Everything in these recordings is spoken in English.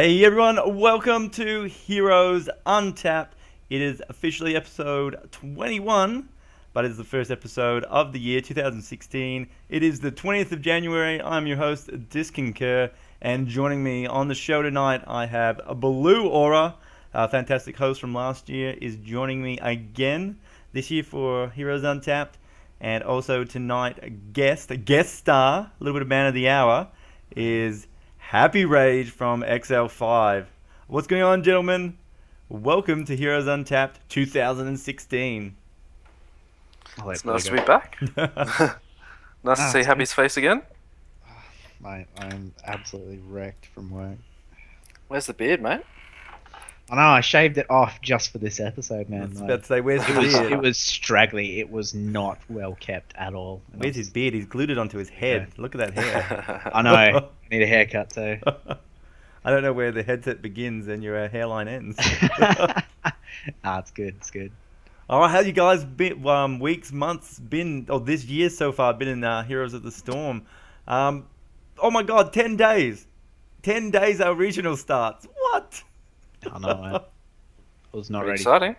Hey everyone, welcome to Heroes Untapped. It is officially episode 21, but it is the first episode of the year 2016. It is the 20th of January. I'm your host, Disconcur, and joining me on the show tonight, I have a Blue Aura, a fantastic host from last year, is joining me again this year for Heroes Untapped. And also tonight, a guest star, a little bit of man of the hour, is Happy Rage from XL5. What's going on, gentlemen? Welcome to Heroes Untapped 2016. It's nice to be back. Nice to see Happy's face again. Mate, I'm absolutely wrecked from work. Where's the beard, mate? I know, I shaved it off just for this episode, man. I was about to say, where's the beard? It was straggly. It was not well kept at all. Where's his beard? He's glued it onto his head. Yeah. Look at that hair. I know. I need a haircut too. I don't know where the headset begins and your hairline ends. It's good. It's good. All right, how you guys been? Weeks, months been? Or this year so far been in Heroes of the Storm? Oh my God, 10 days. 10 days our regional starts. What? I know, man. I was not ready. Exciting.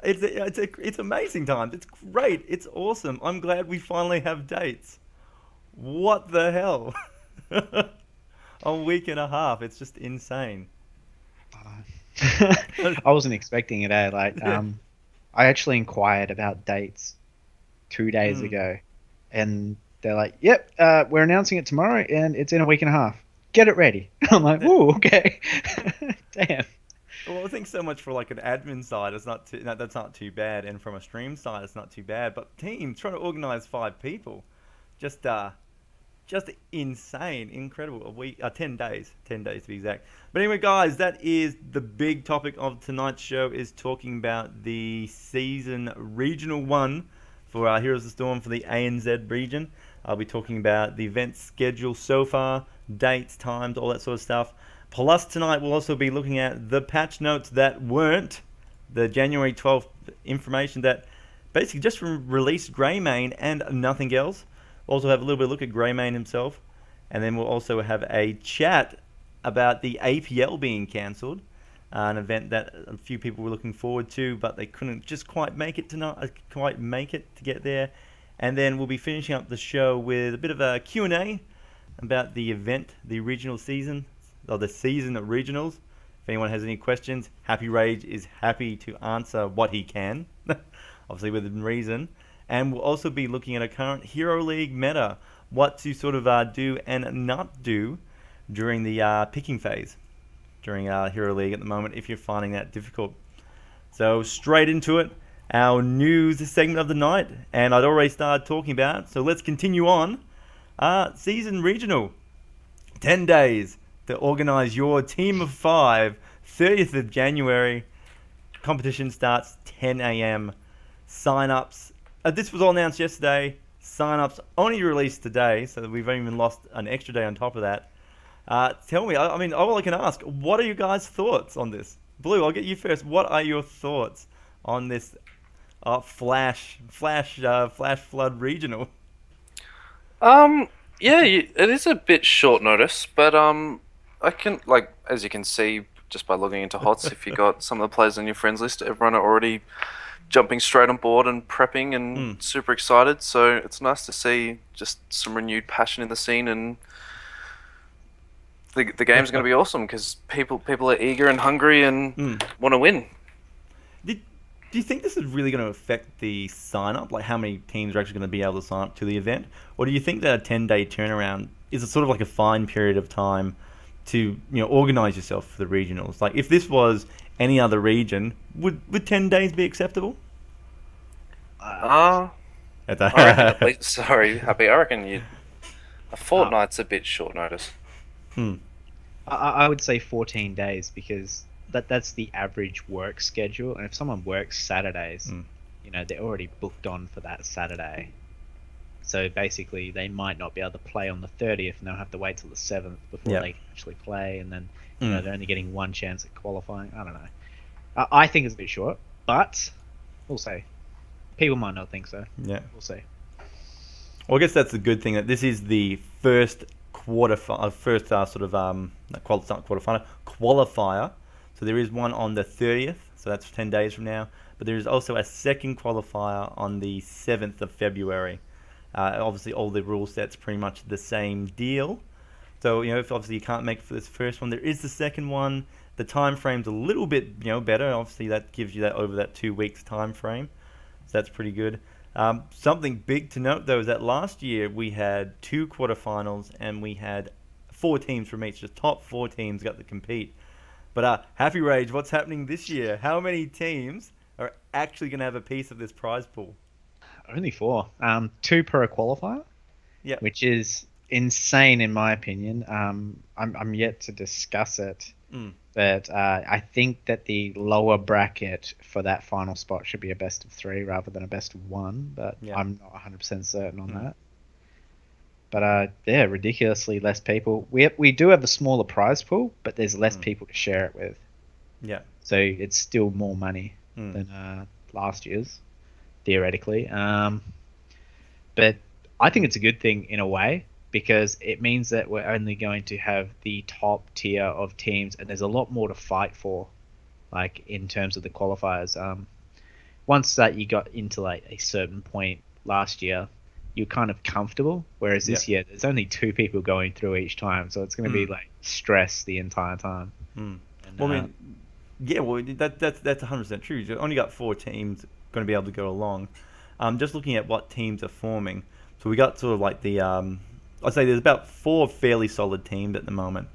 It's amazing times. It's great. It's awesome. I'm glad we finally have dates. What the hell? A week and a half. It's just insane. I wasn't expecting it. I actually inquired about dates 2 days ago, and they're like, "Yep, we're announcing it tomorrow, and it's in a week and a half. Get it ready." I'm like, "Ooh, okay." Damn. Well, I think so much for like an admin side, that's not too bad, and from a stream side, it's not too bad. But teams trying to organize 5 people, just insane, incredible. 10 days to be exact. But anyway, guys, that is the big topic of tonight's show. Is talking about the season regional 1 for Heroes of the Storm for the ANZ region. I'll be talking about the event schedule so far, dates, times, all that sort of stuff. Plus, tonight we'll also be looking at the patch notes that weren't the January 12th information that basically just released Greymane and nothing else. We'll also have a little bit of a look at Greymane himself. And then we'll also have a chat about the APL being cancelled. An event that a few people were looking forward to, but they couldn't just quite make it to get there. And then we'll be finishing up the show with a bit of a Q&A about the event, the regional season, or the season regionals. If anyone has any questions, Happy Rage is happy to answer what he can, obviously within reason. And we'll also be looking at a current Hero League meta, what to sort of do and not do during the picking phase, during Hero League at the moment, if you're finding that difficult. So straight into it, our news segment of the night, and I'd already started talking about it, so let's continue on. Season regional, 10 days to organize your team of 5, 30th of January. Competition starts 10 a.m. Sign-ups. This was all announced yesterday. Sign-ups only released today, so we've even lost an extra day on top of that. Tell me, I mean, all I can ask, what are you guys' thoughts on this? Blue, I'll get you first. What are your thoughts on this Flash Flood regional? Yeah, it is a bit short notice, but I can, like, as you can see just by logging into HOTS, if you got some of the players on your friends list, everyone are already jumping straight on board and prepping and super excited. So it's nice to see just some renewed passion in the scene, and the game's going to be awesome because people are eager and hungry and want to win. Do you think this is really going to affect the sign-up? Like how many teams are actually going to be able to sign up to the event? Or do you think that a 10-day turnaround is a sort of like a fine period of time to organize yourself for the regionals? Like if this was any other region, would 10 days be acceptable? I reckon sorry, Happy. I reckon a fortnight's a bit short notice. I would say 14 days because that's the average work schedule, and if someone works Saturdays, they're already booked on for that Saturday. So basically, they might not be able to play on the 30th, and they'll have to wait till the 7th before they can actually play, and then they're only getting one chance at qualifying. I don't know. I think it's a bit short, but we'll see. People might not think so. Yeah, we'll see. Well, I guess that's the good thing, that this is the first first sort of not quarterfinal qualifier. So there is one on the 30th, so that's 10 days from now. But there is also a second qualifier on the 7th of February. Obviously, all the rule sets pretty much the same deal. So, if obviously you can't make it for this first one, there is the second one. The time frame's a little bit, better. Obviously, that gives you that over that 2 weeks time frame. So that's pretty good. Something big to note, though, is that last year we had 2 quarterfinals and we had 4 teams from each. The top 4 teams got to compete. But Happy Rage, what's happening this year? How many teams are actually going to have a piece of this prize pool? Only 4. 2 per qualifier. Yeah. Which is insane in my opinion. I'm yet to discuss it. But I think that the lower bracket for that final spot should be a best of 3 rather than a best of 1. But yeah. I'm not 100% certain on that. But ridiculously less people. We do have a smaller prize pool, but there's less people to share it with. Yeah. So it's still more money than last year's, theoretically. But I think it's a good thing in a way, because it means that we're only going to have the top tier of teams, and there's a lot more to fight for, like in terms of the qualifiers. Once that you got into like a certain point last year, you're kind of comfortable, whereas this year there's only 2 people going through each time, so it's going to be like stress the entire time. And, well, that's 100% true. You've only got 4 teams going to be able to go along. Just looking at what teams are forming, so we got sort of like the I'd say there's about 4 fairly solid teams at the moment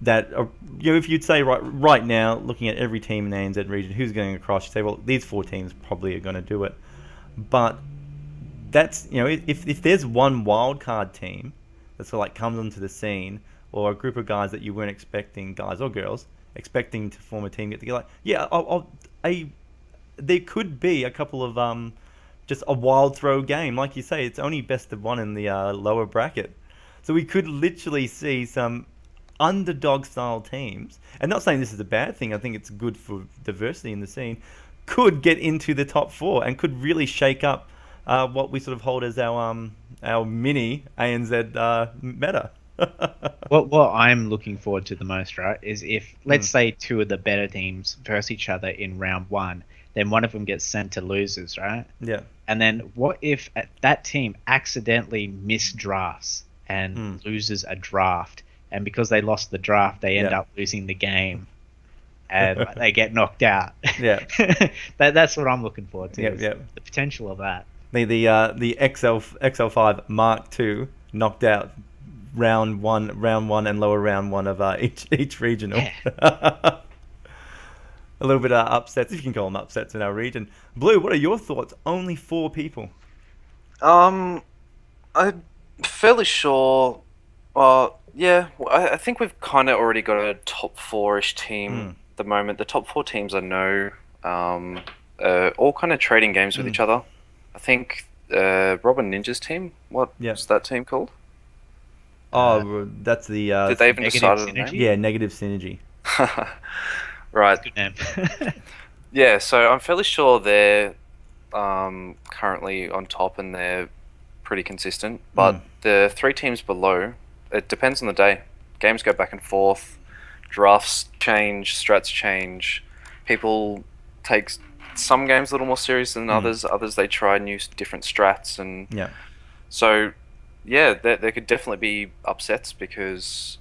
that are, if you'd say right now, looking at every team in the ANZ region who's going across, you'd say, well, these 4 teams probably are going to do it. But that's, if there's one wild card team that sort of like comes onto the scene, or a group of guys that you weren't expecting, guys or girls, expecting to form a team, get together, there could be a couple of just a wild throw game. Like you say, it's only best of 1 in the lower bracket. So we could literally see some underdog style teams, and not saying this is a bad thing, I think it's good for diversity in the scene, could get into the top 4 and could really shake up what we sort of hold as our mini ANZ meta. What I'm looking forward to the most, right, is if, let's say, 2 of the better teams verse each other in round 1, then one of them gets sent to losers, right? Yeah. And then what if that team accidentally misdrafts and loses a draft, and because they lost the draft, they end up losing the game, and they get knocked out? Yeah. That's what I'm looking forward to. Yeah. The potential of that. The XL5 Mark II knocked out round one and lower round 1 of each regional. Yeah. A little bit of upsets, if you can call them upsets, in our region. Blue, what are your thoughts? Only 4 people. I'm fairly sure. I think we've kind of already got a top 4-ish team at the moment. The top 4 teams I know, all kind of trading games with each other. I think Robin Ninja's team. What's that team called? That's the. Did they even decide on the name? Yeah, Negative Synergy. Right. Good name. Yeah, so I'm fairly sure they're currently on top and they're pretty consistent. But the 3 teams below, it depends on the day. Games go back and forth. Drafts change. Strats change. People take some games a little more serious than others. Others, they try new different strats. And so, yeah, there could definitely be upsets because,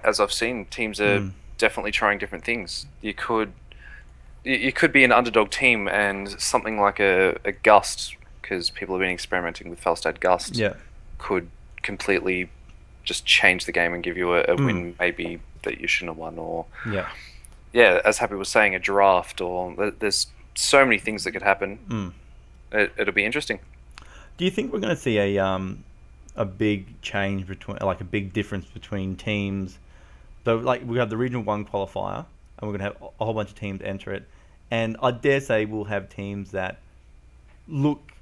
as I've seen, teams are definitely trying different things. You could be an underdog team and something like a Gust, because people have been experimenting with Felstad Gust, could completely just change the game and give you a win maybe that you shouldn't have won, or as Happy was saying, a draft, or there's so many things that could happen. It'll be interesting. Do you think we're going to see a big change between, like a big difference between teams? So, like, we have the Regional 1 qualifier, and we're going to have a whole bunch of teams enter it. And I dare say we'll have teams that look,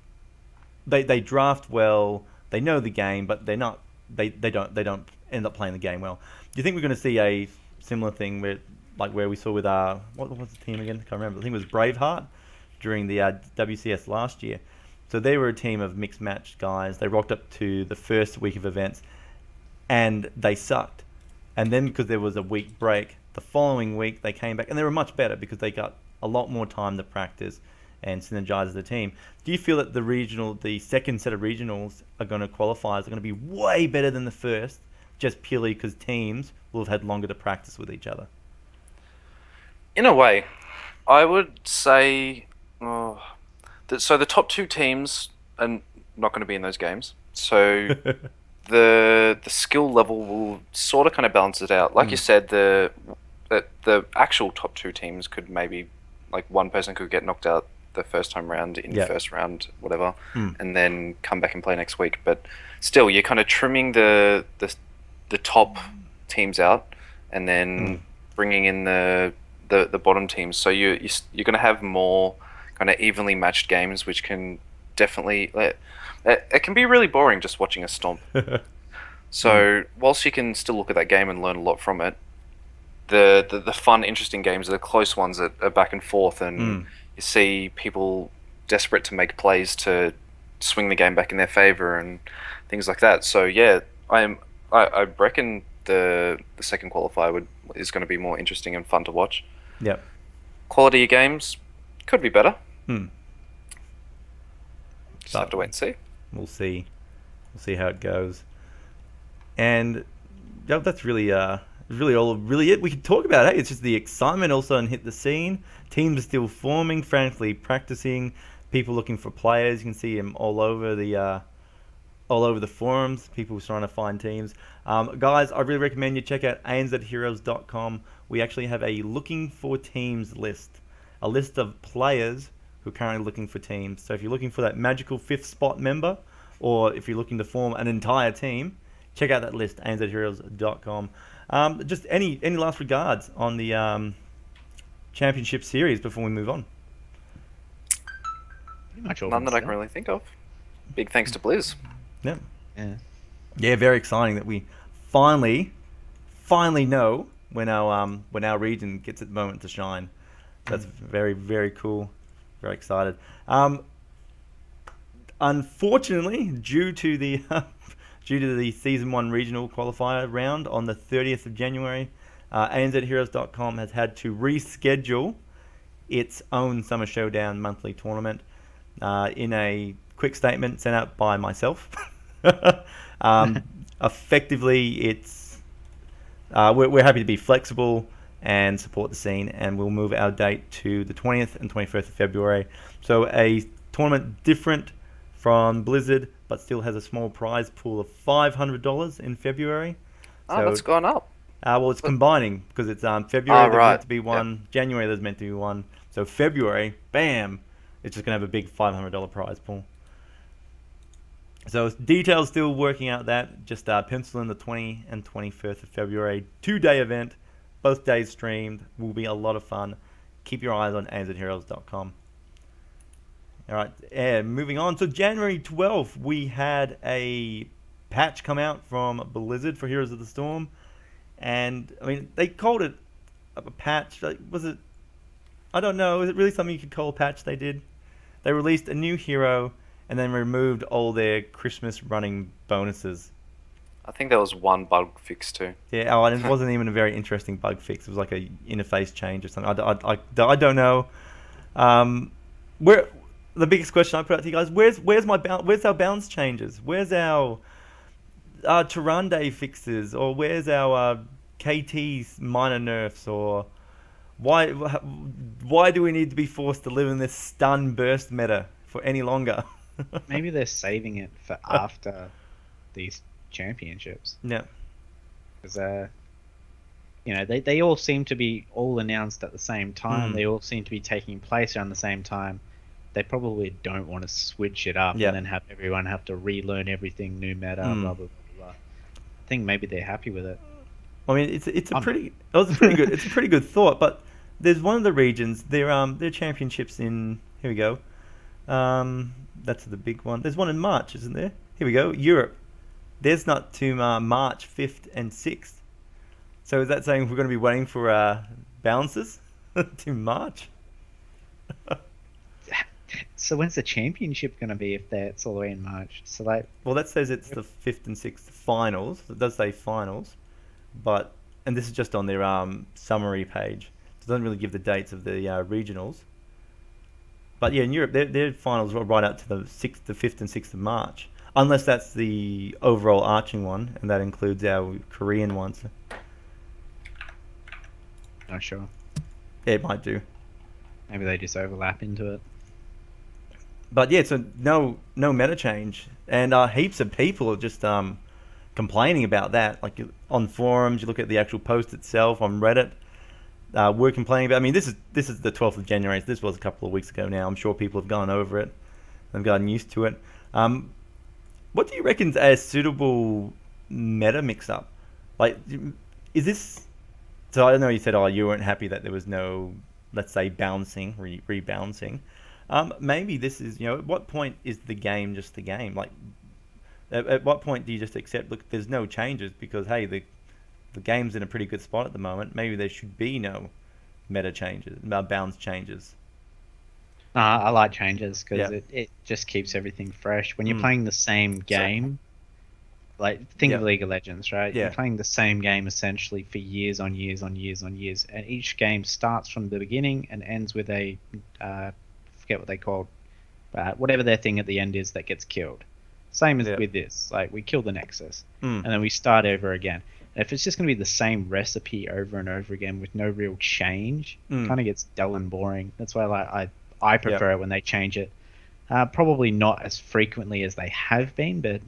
they draft well, they know the game, but they don't end up playing the game well. Do you think we're going to see a similar thing where we saw with what was the team again? I can't remember. I think it was Braveheart during the WCS last year. So they were a team of mixed match guys. They rocked up to the first week of events. and they sucked. And then because there was a week break, the following week they came back and they were much better because they got a lot more time to practice and synergize as a team. Do you feel that the second set of regionals are going to qualifiers are going to be way better than the first, just purely because teams will have had longer to practice with each other? In a way, I would say, so the top two teams are not going to be in those games. So the skill level will sort of kind of balance it out. Like you said, the actual top two teams could maybe, like, one person could get knocked out the first time round in the first round, whatever, and then come back and play next week. But still, you're kind of trimming the top teams out, and then bringing in the bottom teams. So you're going to have more kind of evenly matched games, which can definitely it can be really boring just watching a stomp. So whilst you can still look at that game and learn a lot from it, the fun, interesting games are the close ones that are back and forth, and you see people desperate to make plays to swing the game back in their favor and things like that. So yeah, I reckon the second qualifier is going to be more interesting and fun to watch. Yep. Quality of games could be better. Just have to wait and see. We'll see. We'll see how it goes. And that's really it we could talk about. Hey, it's just the excitement also and hit the scene. Teams are still forming, frantically practicing. People looking for players. You can see them all over the forums. People trying to find teams. Guys, I really recommend you check out anzheroes.com. We actually have a looking for teams list, a list of players who are currently looking for teams. So if you're looking for that magical 5th spot member, or if you're looking to form an entire team, check out that list, anzheroes.com. Just any last regards on the championship series before we move on? Pretty much all none that I can really think of. Big thanks to Blizz. Yeah, very exciting that we finally know when our region gets its moment to shine. That's very, very cool. Very excited. Unfortunately, due to the season 1 regional qualifier round on the 30th of January, ANZHeroes.com has had to reschedule its own Summer Showdown monthly tournament. In a quick statement sent out by myself, effectively, it's we're happy to be flexible and support the scene, and we'll move our date to the 20th and 21st of February. So a tournament different from Blizzard, but still has a small prize pool of $500 in February. So that's gone up. Well, it's combining because it's February there's meant to be one, January there's meant to be one. So February, bam, it's just going to have a big $500 prize pool. So details still working out that. Just pencil in the 20th and 21st of February. 2-day event. Both days streamed. Will be a lot of fun. Keep your eyes on anzheroes.com. All right, moving on. So January 12th, we had a patch come out from Blizzard for Heroes of the Storm. And, I mean, they called it a patch. Like, was it... I don't know. Is it really something you could call a patch they did? They released a new hero and then removed all their Christmas running bonuses. I think there was one bug fix too. Yeah, and it wasn't even a very interesting bug fix. It was like a interface change or something. I don't know. Where the biggest question I put out to you guys: where's our balance changes? Where's our Tyrande fixes? Or where's our KT minor nerfs? Or why do we need to be forced to live in this stun burst meta for any longer? Maybe they're saving it for after these championships. Yeah. Because they all seem to be all announced at the same time. They all seem to be taking place around the same time. They probably don't want to switch it up and then have everyone have to relearn everything, new meta, blah, blah, blah, blah. I think maybe they're happy with it. I mean, it's a pretty good thought, but there's one of the regions, their championships in, here we go. That's the big one. There's one in March, isn't there? Here we go, Europe. There's not to March 5th and 6th. So is that saying we're going to be waiting for balances to March? So when's the championship going to be if it's all the way in March? So like, Well, that says it's the 5th and 6th finals. It does say finals, but and this is just on their summary page. It doesn't really give the dates of the regionals. But yeah, in Europe, their finals are right up to the 5th and 6th of March, unless that's the overall arching one, and that includes our Korean ones. not sure. Yeah, it might do. Maybe they just overlap into it. But yeah, so no meta change, and heaps of people are just complaining about that. Like on forums, you look at the actual post itself on Reddit. We're complaining about. I mean, this is the 12th of January. So this was a couple of weeks ago now. I'm sure people have gone over it. They've gotten used to it. What do you reckon is a suitable meta mix-up? Like, is this? So I know you said, you weren't happy that there was no, let's say, bouncing, rebouncing. Maybe this is, at what point is the game just the game? Like, at what point do you just accept, look, there's no changes because, hey, the game's in a pretty good spot at the moment. Maybe there should be no meta changes, bounce changes. I like changes because Yeah. it just keeps everything fresh. When you're Mm. playing the same game, like think of Yeah. League of Legends, right? Yeah. You're playing the same game essentially for years on years on years on years, and each game starts from the beginning and ends with a forget what they called, whatever their thing at the end is that gets killed. Same as Yeah. with this, like we kill the Nexus, Mm. and then we start over again. And if it's just going to be the same recipe over and over again with no real change, it kind of gets dull and boring. That's why I prefer it when they change it. Probably not as frequently as they have been, but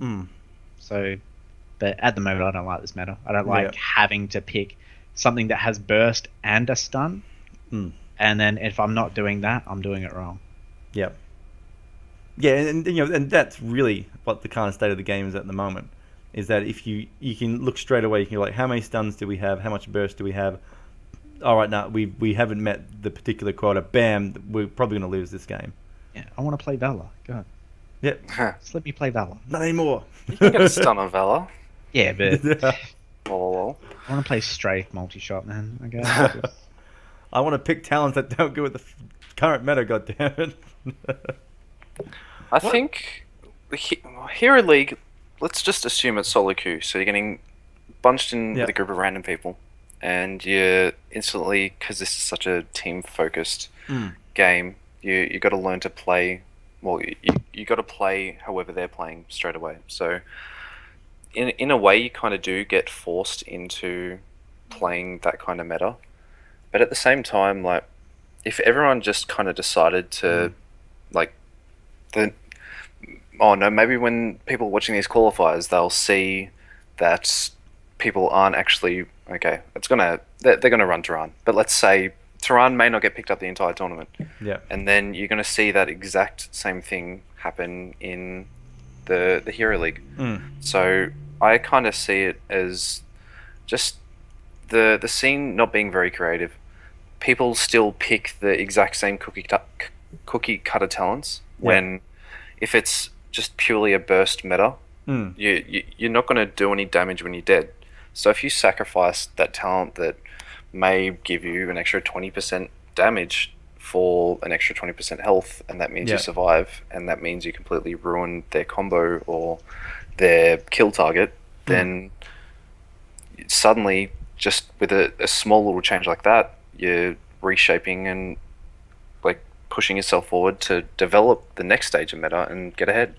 but at the moment I don't like this meta. I don't like having to pick something that has burst and a stun, and then if I'm not doing that, I'm doing it wrong. Yeah. Yeah, and that's really what the kind of state of the game is at the moment. Is that if you can look straight away, you can be like, how many stuns do we have? How much burst do we have? All right, now we haven't met the particular quota. Bam, we're probably going to lose this game. Yeah, I want to play Valor. God. Yep. Just let me play Valor. Not anymore. You can get a stun on Valor. Yeah, but Lol. I want to play Strafe multi-shot, man. Okay. I want to pick talents that don't go with the current meta, goddammit. I think the Hero League, let's just assume it's solo queue. So you're getting bunched in with a group of random people, and you're instantly, because this is such a team-focused game, you got to learn to play. Well, you got to play however they're playing straight away. So in a way, you kind of do get forced into playing that kind of meta. But at the same time, like, if everyone just kind of decided to, like, maybe when people watching these qualifiers, they'll see that people aren't actually, okay, they're gonna run Tehran. But let's say Tehran may not get picked up the entire tournament. Yeah. And then you're gonna see that exact same thing happen in the Hero League. So I kind of see it as just the scene not being very creative. People still pick the exact same cookie cutter talents when if it's just purely a burst meta, you're not going to do any damage when you're dead. So if you sacrifice that talent that may give you an extra 20% damage for an extra 20% health, and that means you survive, and that means you completely ruin their combo or their kill target, then suddenly, just with a small little change like that, you're reshaping and like pushing yourself forward to develop the next stage of meta and get ahead.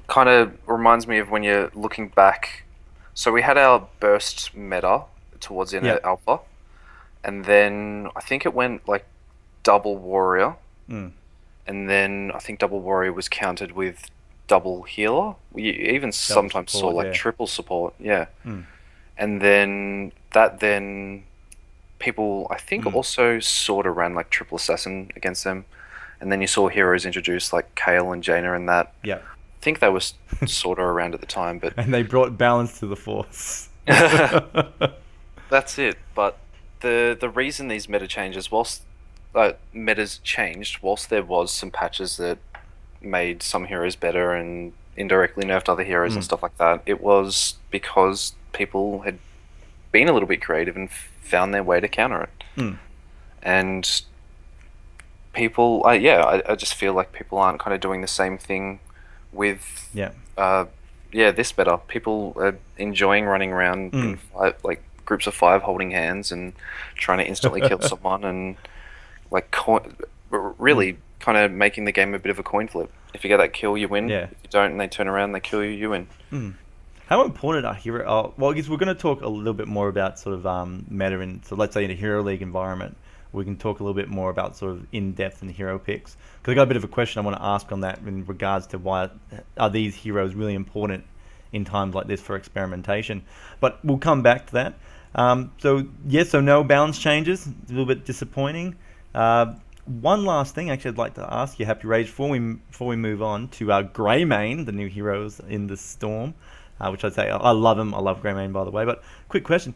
Kind of reminds me of when you're looking back. So we had our burst meta towards the end of Alpha, and then I think it went like double warrior, and then I think double warrior was countered with double healer. We even sometimes saw like triple support, and then people I think also sort of ran like triple assassin against them, and then you saw heroes introduced like Kale and Jaina and that. Yeah. I think they were sort of around at the time, but and they brought balance to the force. That's it. But the reason these meta changes, whilst metas changed, whilst there was some patches that made some heroes better and indirectly nerfed other heroes and stuff like that, it was because people had been a little bit creative and found their way to counter it. And people, I just feel like people aren't kind of doing the same thing with, Yeah. this meta. People are enjoying running around in like groups of 5 holding hands and trying to instantly kill someone and like really kind of making the game a bit of a coin flip. If you get that kill, you win. Yeah. If you don't and they turn around and they kill you, you win. How important are hero? Well, I guess we're going to talk a little bit more about sort of meta in, so let's say in a hero league environment. We can talk a little bit more about sort of in depth and hero picks. Because I got a bit of a question I want to ask on that in regards to why are these heroes really important in times like this for experimentation. But we'll come back to that. So yes or no balance changes. A little bit disappointing. One last thing actually I'd like to ask you, Happy Rage, before we move on to Greymane, the new heroes in the Storm. Which I'd say I love him. I love Greymane, by the way. But quick question: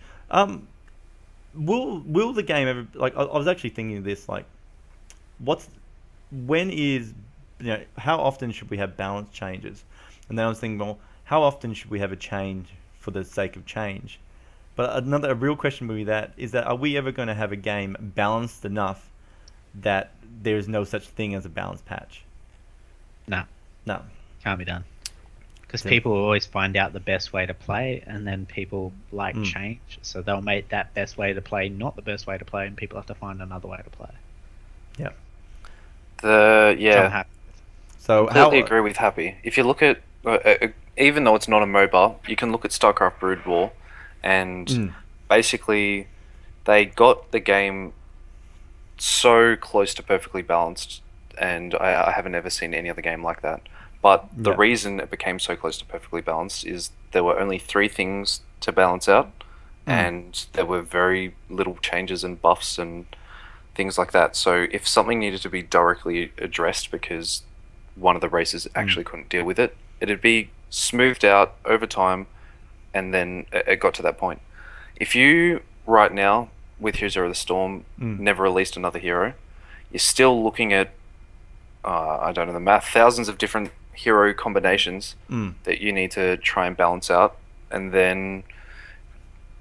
will the game ever, like? I was actually thinking of this, like, how often should we have balance changes? And then I was thinking, well, how often should we have a change for the sake of change? But a real question would be are we ever going to have a game balanced enough that there is no such thing as a balance patch? No, No. can't be done. Because people always find out the best way to play, and then people like change, so they'll make that best way to play not the best way to play, and people have to find another way to play. Yeah. So completely agree with Happy. If you look at even though it's not a MOBA, you can look at StarCraft Brood War, and basically they got the game so close to perfectly balanced, and I haven't ever seen any other game like that. But the reason it became so close to perfectly balanced is there were only 3 things to balance out, and there were very little changes and buffs and things like that. So if something needed to be directly addressed because one of the races actually couldn't deal with it, it'd be smoothed out over time, and then it got to that point. If you, right now, with Heroes of the Storm, never released another hero, you're still looking at, I don't know the math, thousands of different hero combinations that you need to try and balance out, and then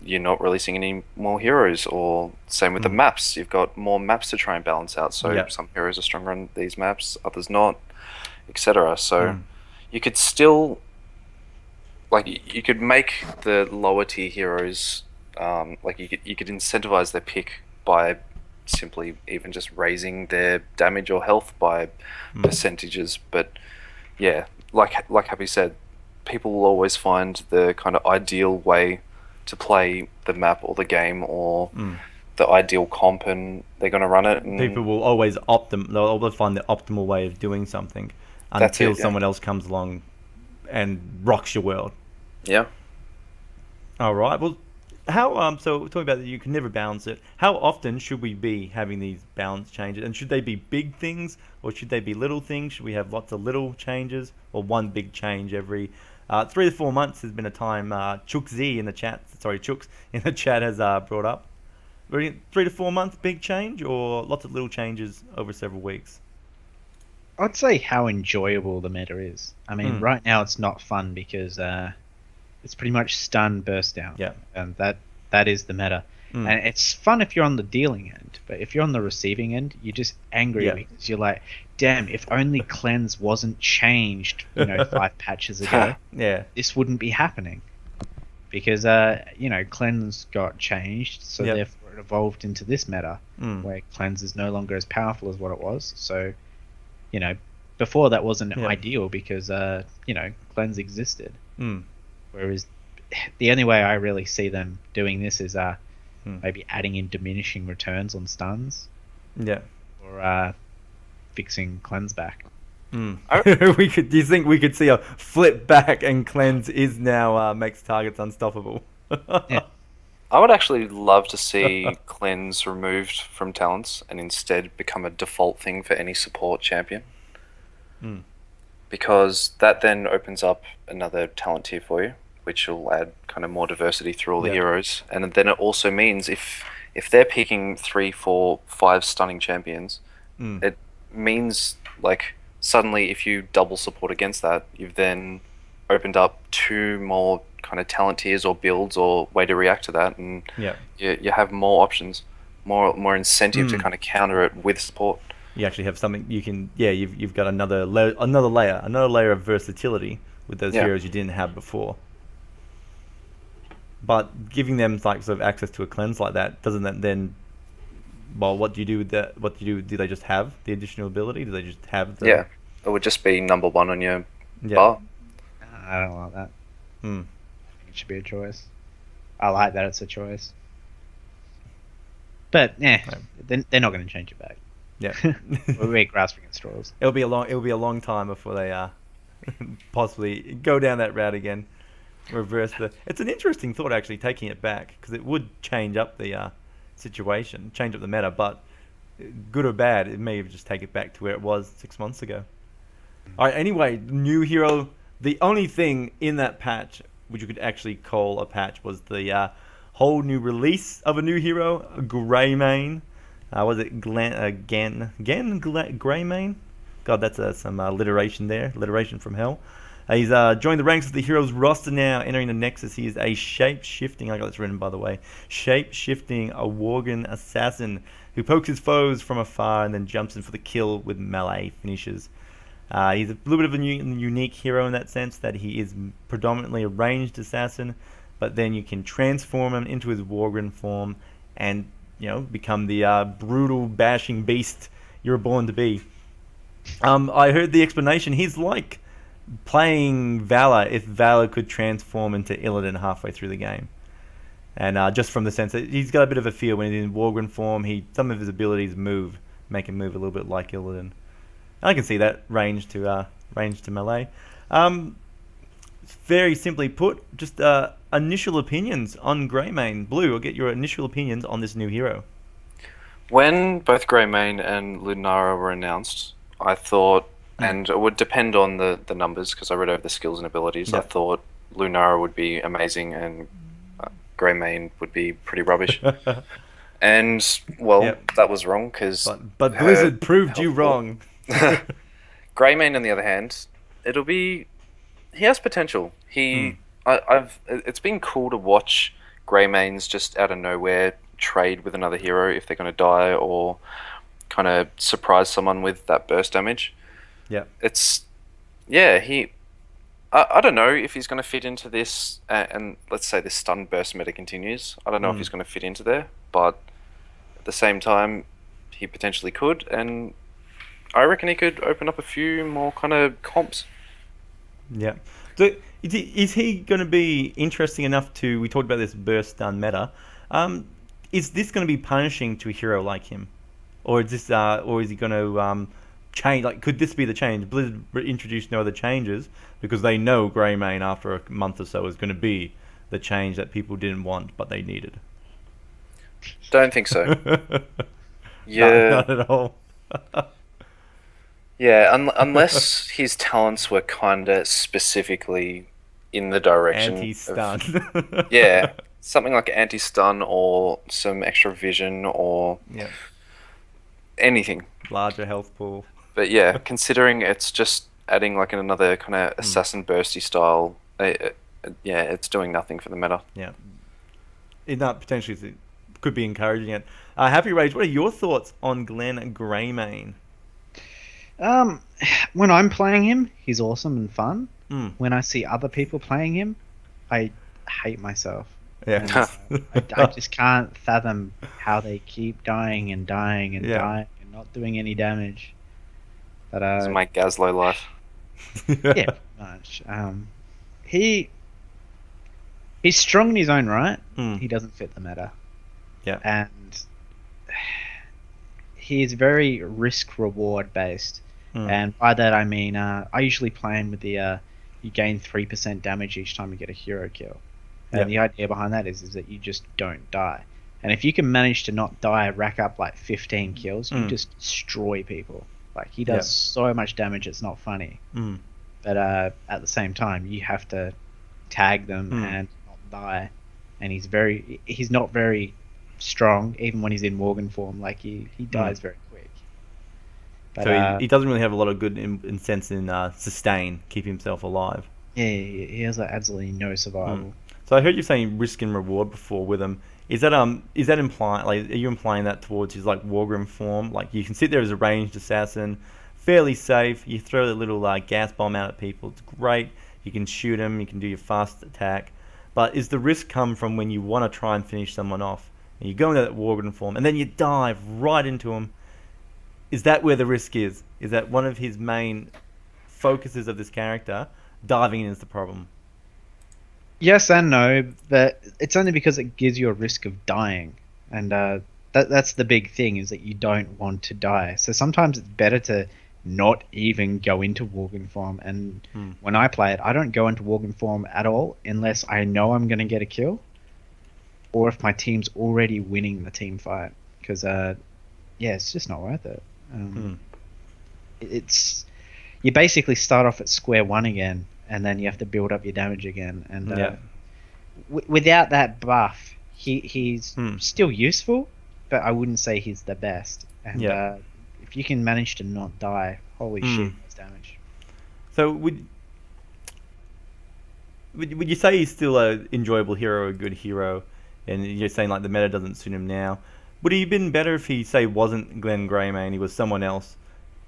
you're not releasing any more heroes. Or same with the maps, you've got more maps to try and balance out, so some heroes are stronger on these maps, others not, etc. So you could still, like, you could make the lower tier heroes, like you could incentivize their pick by simply even just raising their damage or health by percentages. But yeah, like Happy said, people will always find the kind of ideal way to play the map or the game, or the ideal comp, and they're going to run it. And people will always they'll always find the optimal way of doing something until someone else comes along and rocks your world. Yeah. All right. Well, how so talking about that, you can never balance it. How often should we be having these balance changes, and should they be big things or should they be little things? Should we have lots of little changes, or one big change every 3 to 4 months? Has been a time Chooks in the chat has brought up. 3 to 4 months big change, or lots of little changes over several weeks? I'd say how enjoyable the meta is. I mean, right now it's not fun because it's pretty much stun burst down. Yeah. And that is the meta. And it's fun if you're on the dealing end, but if you're on the receiving end, you're just angry because you're like, damn, if only cleanse wasn't changed, 5 patches ago, this wouldn't be happening. Because cleanse got changed, so therefore it evolved into this meta where cleanse is no longer as powerful as what it was. So, before that wasn't ideal because cleanse existed. Whereas the only way I really see them doing this is maybe adding in diminishing returns on stuns. Yeah. Or fixing cleanse back. Do you think we could see a flip back and cleanse is now makes targets unstoppable? Yeah. I would actually love to see cleanse removed from talents and instead become a default thing for any support champion. Because that then opens up another talent tier for you, which will add kind of more diversity through all the heroes. And then it also means if they're picking 3, 4, 5 stunning champions, it means, like, suddenly if you double support against that, you've then opened up 2 more kind of talent tiers or builds or way to react to that, and you have more options, more incentive to kind of counter it with support. You actually have something you can. Yeah, you've got another layer of versatility with those heroes you didn't have before. But giving them like sort of access to a cleanse like that, doesn't that then? Well, what do you do with that? What do you do? Do they just have the additional ability? Do they just have the? Yeah, it would just be number 1 on your bar. I don't like that. Hmm. I think it should be a choice. I like that it's a choice. But they're not going to change it back. Yeah. We're grasping at straws. It'll be a long time before they possibly go down that route again. Reverse the. It's an interesting thought actually, taking it back, because it would change up the situation, change up the meta. But good or bad, it may just take it back to where it was 6 months ago. All right. Anyway, new hero. The only thing in that patch which you could actually call a patch was the whole new release of a new hero, Greymane. Was it Greymane? God, that's some alliteration there. Alliteration from hell. He's joined the ranks of the Heroes roster now, entering the Nexus. He is a shape-shifting, I got this written by the way, shape-shifting a Worgen assassin who pokes his foes from afar and then jumps in for the kill with melee finishes. He's a little bit of a unique hero in that sense, that he is predominantly a ranged assassin, but then you can transform him into his Worgen form and, you know, become the brutal, bashing beast you're born to be. I heard the explanation. He's like playing Valor if Valor could transform into Illidan halfway through the game. And just from the sense that he's got a bit of a feel when he's in Worgen form, some of his abilities make him move a little bit like Illidan. I can see that range to melee. Very simply put, just initial opinions on Greymane. Blue, I'll get your initial opinions on this new hero. When both Greymane and Lunara were announced, I thought, and it would depend on the numbers because I read over the skills and abilities, I thought Lunara would be amazing and Greymane would be pretty rubbish. And, well, that was wrong because... But Blizzard proved you wrong. Greymane, on the other hand, he has potential. It's been cool to watch Greymanes just out of nowhere trade with another hero if they're going to die or kind of surprise someone with that burst damage. Yeah. I don't know if he's going to fit into this, and let's say this stun burst meta continues. I don't know if he's going to fit into there, but at the same time, he potentially could, and I reckon he could open up a few more kind of comps. Yeah. So is he going to be interesting enough to... We talked about this burst stun meta. Is this going to be punishing to a hero like him, or is this, or is he going to change? Like, could this be the change? Blizzard introduced no other changes because they know Greymane after a month or so is going to be the change that people didn't want but they needed. Don't think so. Yeah, not at all. Yeah, unless his talents were kind of specifically in the direction anti-stun. Yeah, something like anti-stun or some extra vision or anything. Larger health pool. But yeah, considering it's just adding like another kind of assassin bursty style, it's doing nothing for the meta. Yeah, potentially could be encouraging it. Happy Rage, what are your thoughts on Glenn Greymane? When I'm playing him, he's awesome and fun. When I see other people playing him, I hate myself. Yeah. I just can't fathom how they keep dying and dying and dying and not doing any damage. But it's my Gazlo life. Yeah, much. He's strong in his own right. He doesn't fit the meta. Yeah. And he is very risk-reward based. And by that I mean, I usually play him with the you gain 3% damage each time you get a hero kill. And the idea behind that is that you just don't die. And if you can manage to not die, rack up like 15 kills, you just destroy people. Like, he does so much damage, it's not funny. But at the same time, you have to tag them and not die. And he's not very strong, even when he's in Worgen form. Like, he dies very quick. But, so he doesn't really have a lot of good sense in sustain, keep himself alive. Yeah, he has like absolutely no survival. So I heard you saying risk and reward before with him. Is that implying, like, are you implying that towards his like Wargrim form? Like you can sit there as a ranged assassin, fairly safe. You throw the little gas bomb out at people. It's great. You can shoot them. You can do your fast attack. But is the risk come from when you want to try and finish someone off, and you go into that Wargrim form, and then you dive right into him? Is that where the risk is? Is that one of his main focuses of this character? Diving in is the problem. Yes and no, but it's only because it gives you a risk of dying, and that's the big thing, is that you don't want to die. So sometimes it's better to not even go into Worgen form. And when I play it, I don't go into Worgen form at all unless I know I'm going to get a kill, or if my team's already winning the team fight. Because it's just not worth it. It's you basically start off at square one again, and then you have to build up your damage again. And without that buff, he's still useful, but I wouldn't say he's the best. And if you can manage to not die, holy shit, that's damage. So would you say he's still an enjoyable hero, a good hero? And you're saying like the meta doesn't suit him now. Would he have been better if he, say, wasn't Glenn Greymane, he was someone else,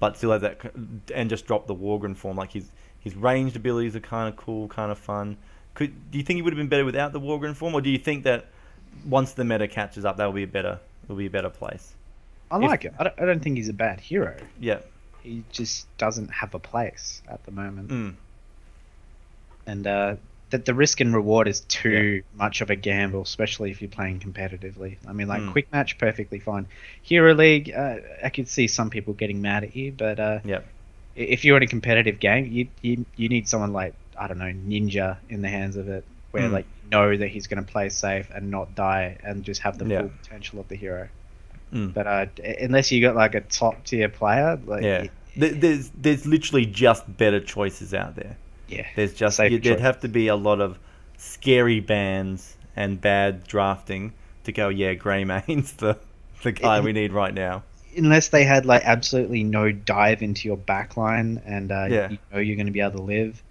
but still had that, and just dropped the Wargren form? Like his ranged abilities are kind of cool, kind of fun. Do you think he would have been better without the Wargren form, or do you think that once the meta catches up, it'll be a better place? I like it. I don't think he's a bad hero. Yeah. He just doesn't have a place at the moment. And that the risk and reward is too much of a gamble, especially if you're playing competitively. I mean, like quick match, perfectly fine. Hero League, I could see some people getting mad at you, but if you're in a competitive game, you need someone like, I don't know, Ninja in the hands of it, where like know that he's going to play safe and not die and just have the full potential of the hero. But unless you got like a top tier player, like there's literally just better choices out there. Yeah, there's just there'd have to be a lot of scary bans and bad drafting to go. Yeah, Greymane's the guy we need right now. Unless they had like absolutely no dive into your backline, and you know you're going to be able to live,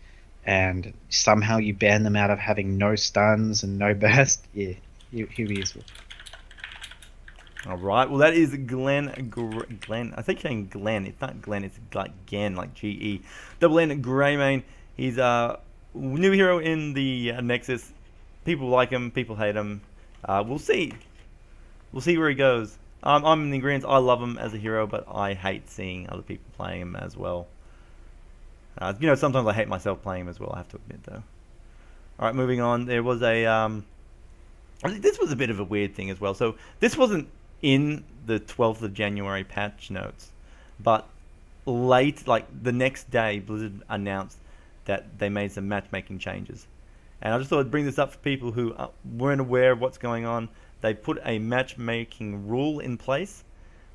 and somehow you ban them out of having no stuns and no burst. Yeah, he'll be useful. All right. Well, that is Glenn. I think you're saying Glenn. It's not Glenn. It's like Gen, like GE. Double N Greymane. He's a new hero in the Nexus. People like him. People hate him. We'll see. We'll see where he goes. I'm in the agreement. I love him as a hero, but I hate seeing other people playing him as well. Sometimes I hate myself playing him as well. I have to admit, though. All right, moving on. There was this was a bit of a weird thing as well. So this wasn't in the 12th of January patch notes, but late, like the next day, Blizzard announced that they made some matchmaking changes. And I just thought I'd bring this up for people who weren't aware of what's going on. They put a matchmaking rule in place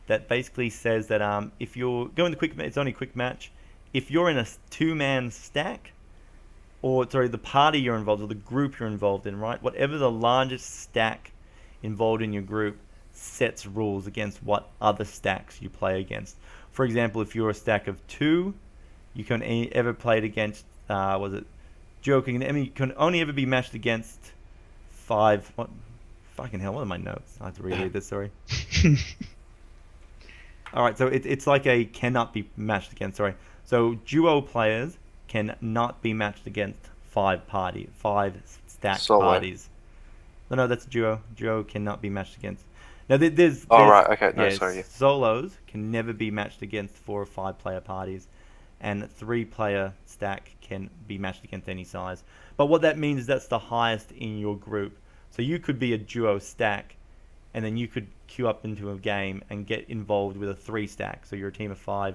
that basically says that if you're going to quick, it's only quick match. If you're in a two-man stack, the party you're involved with, or the group you're involved in, right? Whatever the largest stack involved in your group sets rules against what other stacks you play against. For example, if you're a stack of two, you can ever play it against, Joking? I mean, you can only ever be matched against 5. What? Fucking hell, what are my notes? I have to reread this, sorry. Alright, so it's like a cannot be matched against, sorry. So duo players cannot be matched against 5 stacked parties. No, that's duo. Duo cannot be matched against. Now, there's right, okay, no, sorry. Solos can never be matched against 4 or 5 player parties, and 3-player stack can be matched against any size. But what that means is that's the highest in your group. So you could be a duo stack, and then you could queue up into a game and get involved with a 3 stack. So you're a team of 5,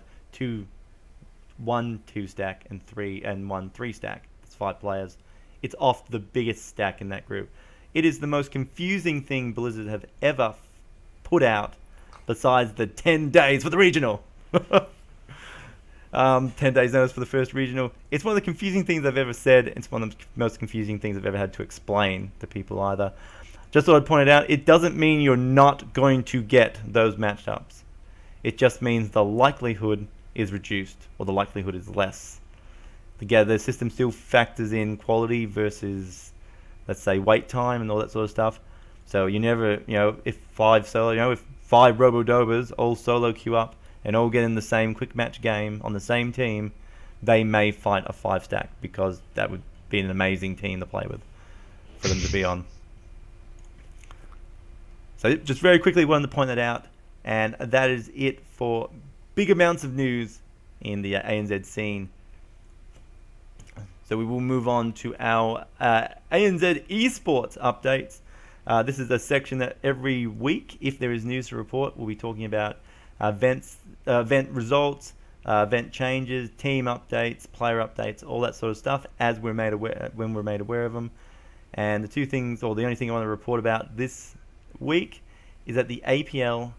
1 2 stack, and 1 3 stack. That's 5 players. It's off the biggest stack in that group. It is the most confusing thing Blizzard have ever put out, besides the 10 days for the regional. 10 days notice for the first regional. It's one of the confusing things I've ever said. It's one of the most confusing things I've ever had to explain to people either. Just thought I'd point it out. It doesn't mean you're not going to get those matchups. It just means the likelihood is reduced, or the likelihood is less. The system still factors in quality versus let's say, wait time and all that sort of stuff. So you never, if 5 Robo-Dobers all solo queue up and all get in the same quick match game on the same team, they may fight a 5-stack, because that would be an amazing team to play with for them to be on. So just very quickly wanted to point that out, and that is it for big amounts of news in the ANZ scene. So we will move on to our ANZ esports updates. This is a section that every week, if there is news to report, we'll be talking about event results, event changes, team updates, player updates, all that sort of stuff as we're made aware when we're made aware of them. And the only thing I want to report about this week is that the APL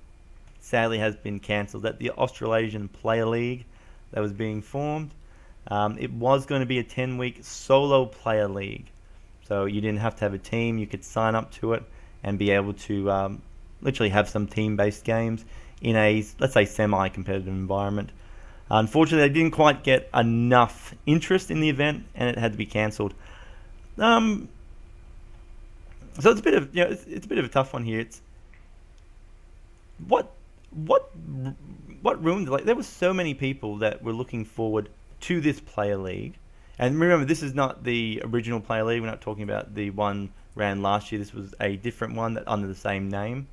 sadly has been cancelled. That the Australasian Player League that was being formed, it was going to be a 10-week solo player league. So you didn't have to have a team. You could sign up to it and be able to literally have some team-based games in a, let's say, semi-competitive environment. Unfortunately, they didn't quite get enough interest in the event, and it had to be cancelled. So it's a bit of it's a bit of a tough one here. It's what ruined it? Like, there were so many people that were looking forward to this player league. And remember, this is not the original player league. We're not talking about the one ran last year. This was a different one that under the same name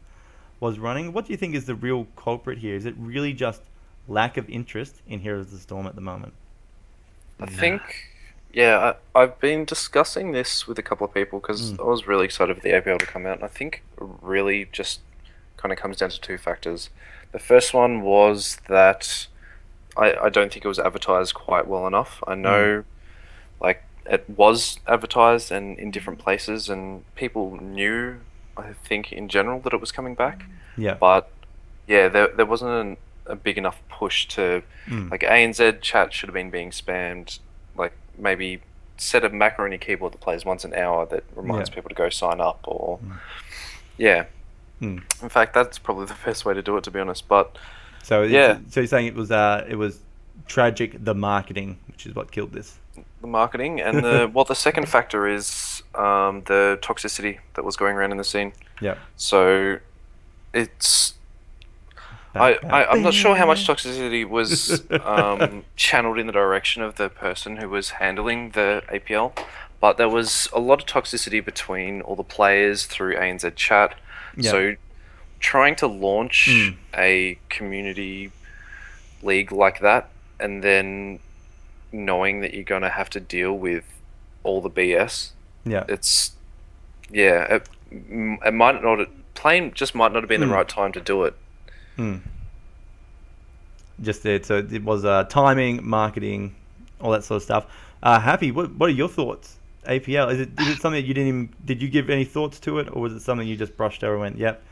was running. What do you think is the real culprit here? Is it really just lack of interest in Heroes of the Storm at the moment? I think, I've been discussing this with a couple of people because I was really excited for the APL to come out. And I think really just kind of comes down to two factors. The first one was that I don't think it was advertised quite well enough. I know, like, it was advertised and in different places, and people knew, I think, in general, that it was coming back. Yeah. But yeah, there wasn't a big enough push to, like, ANZ chat should have been being spammed, like, maybe set a macaroni keyboard that plays once an hour that reminds people to go sign up, or in fact, that's probably the best way to do it, to be honest. But so you're saying it was tragic, the marketing, which is what killed this. The marketing, and the second factor is the toxicity that was going around in the scene. Yeah. So it's I'm not sure how much toxicity was channeled in the direction of the person who was handling the APL, but there was a lot of toxicity between all the players through ANZ chat. Yeah. So trying to launch a community league like that, and then knowing that you're going to have to deal with all the BS. Yeah. It might not, just might not have been the right time to do it. Just there. So it was timing, marketing, all that sort of stuff. Happy, what are your thoughts? APL, is it something that you didn't even, did you give any thoughts to it, or was it something you just brushed over and went, yep,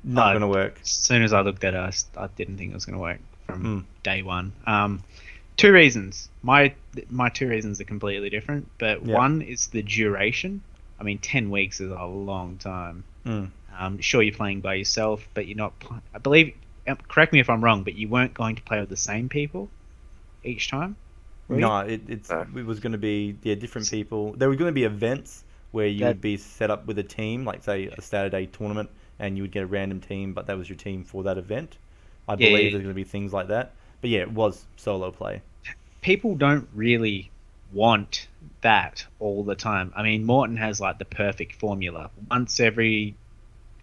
not going to work? As soon as I looked at it, I didn't think it was going to work from day one. Two reasons. My two reasons are completely different, but one is the duration. I mean, 10 weeks is a long time. Sure, you're playing by yourself, but you're not. I believe, correct me if I'm wrong, but you weren't going to play with the same people each time. No, it was going to be different people. There were going to be events where you would be set up with a team, like say a Saturday tournament, and you would get a random team, but that was your team for that event. I believe there's going to be things like that. But yeah, it was solo play. People don't really want that all the time. I mean, Morton has like the perfect formula. Once every,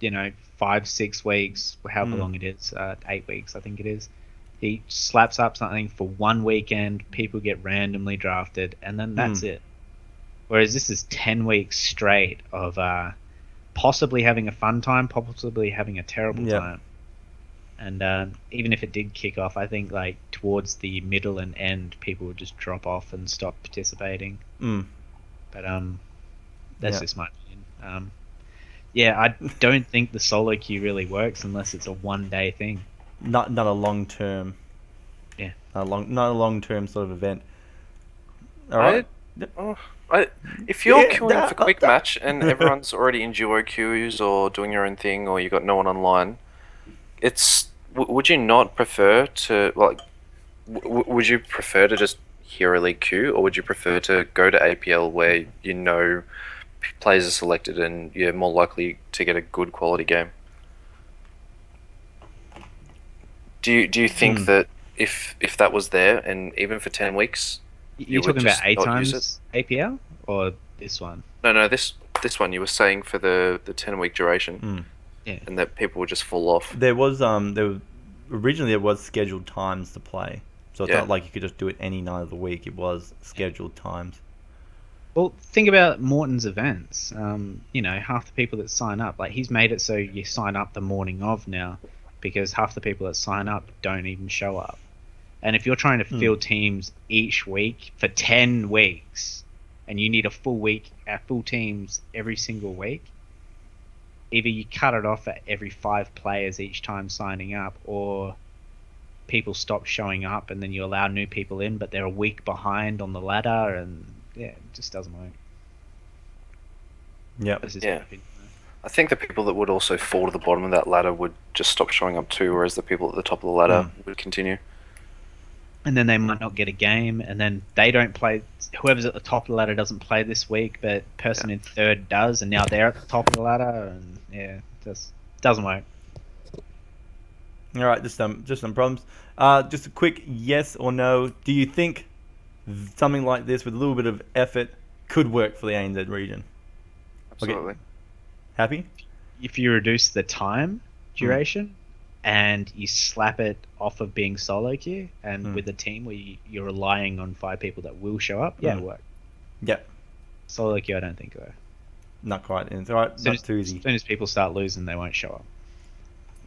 5-6 weeks, however long it is, 8 weeks, I think it is. He slaps up something for one weekend, people get randomly drafted, and then that's it. Whereas this is 10 weeks straight of possibly having a fun time, possibly having a terrible time. And even if it did kick off, I think like towards the middle and end, people would just drop off and stop participating. But that's just my opinion. I don't think the solo queue really works unless it's a one-day thing. Not a long term. Yeah. Not a long term sort of event. All right. If you're queuing for quick match and everyone's already in duo queues or doing your own thing, or you got no one online, would you not prefer to would you prefer to just Hero League queue, or would you prefer to go to APL where players are selected, and you're more likely to get a good quality game. Do you think that if that was there, and even for 10 weeks, You're would talking about just 8 not use it? times APL or this one? No, this one you were saying for the 10-week duration, Yeah. and that people would just fall off. There was originally there was scheduled times to play, so it's Yeah. not like you could just do it any night of the week. It was scheduled times. Well, think about Morton's events. Half the people that sign up, like he's made it so you sign up the morning of now, because half the people that sign up don't even show up. And if you're trying to field teams each week for 10 weeks, and you need a full teams every single week, either you cut it off at every 5 players each time signing up, or people stop showing up and then you allow new people in, but they're a week behind on the ladder, and yeah, it just doesn't work. Yep. That's just Yeah. my opinion, though. I think the people that would also fall to the bottom of that ladder would just stop showing up too, whereas the people at the top of the ladder would continue. And then they might not get a game, and then they don't play. Whoever's at the top of the ladder doesn't play this week, but person in third does, and now they're at the top of the ladder, and yeah, just doesn't work. All right, just some problems. Just a quick yes or no. Do you think something like this with a little bit of effort could work for the ANZ region? Absolutely. Okay. Happy? If you reduce the time duration and you slap it off of being solo queue and with a team where you're relying on 5 people that will show up, yeah, it work. Yep. Solo queue, I don't think though. Not quite. It's all right. Not too easy. As soon as people start losing, they won't show up.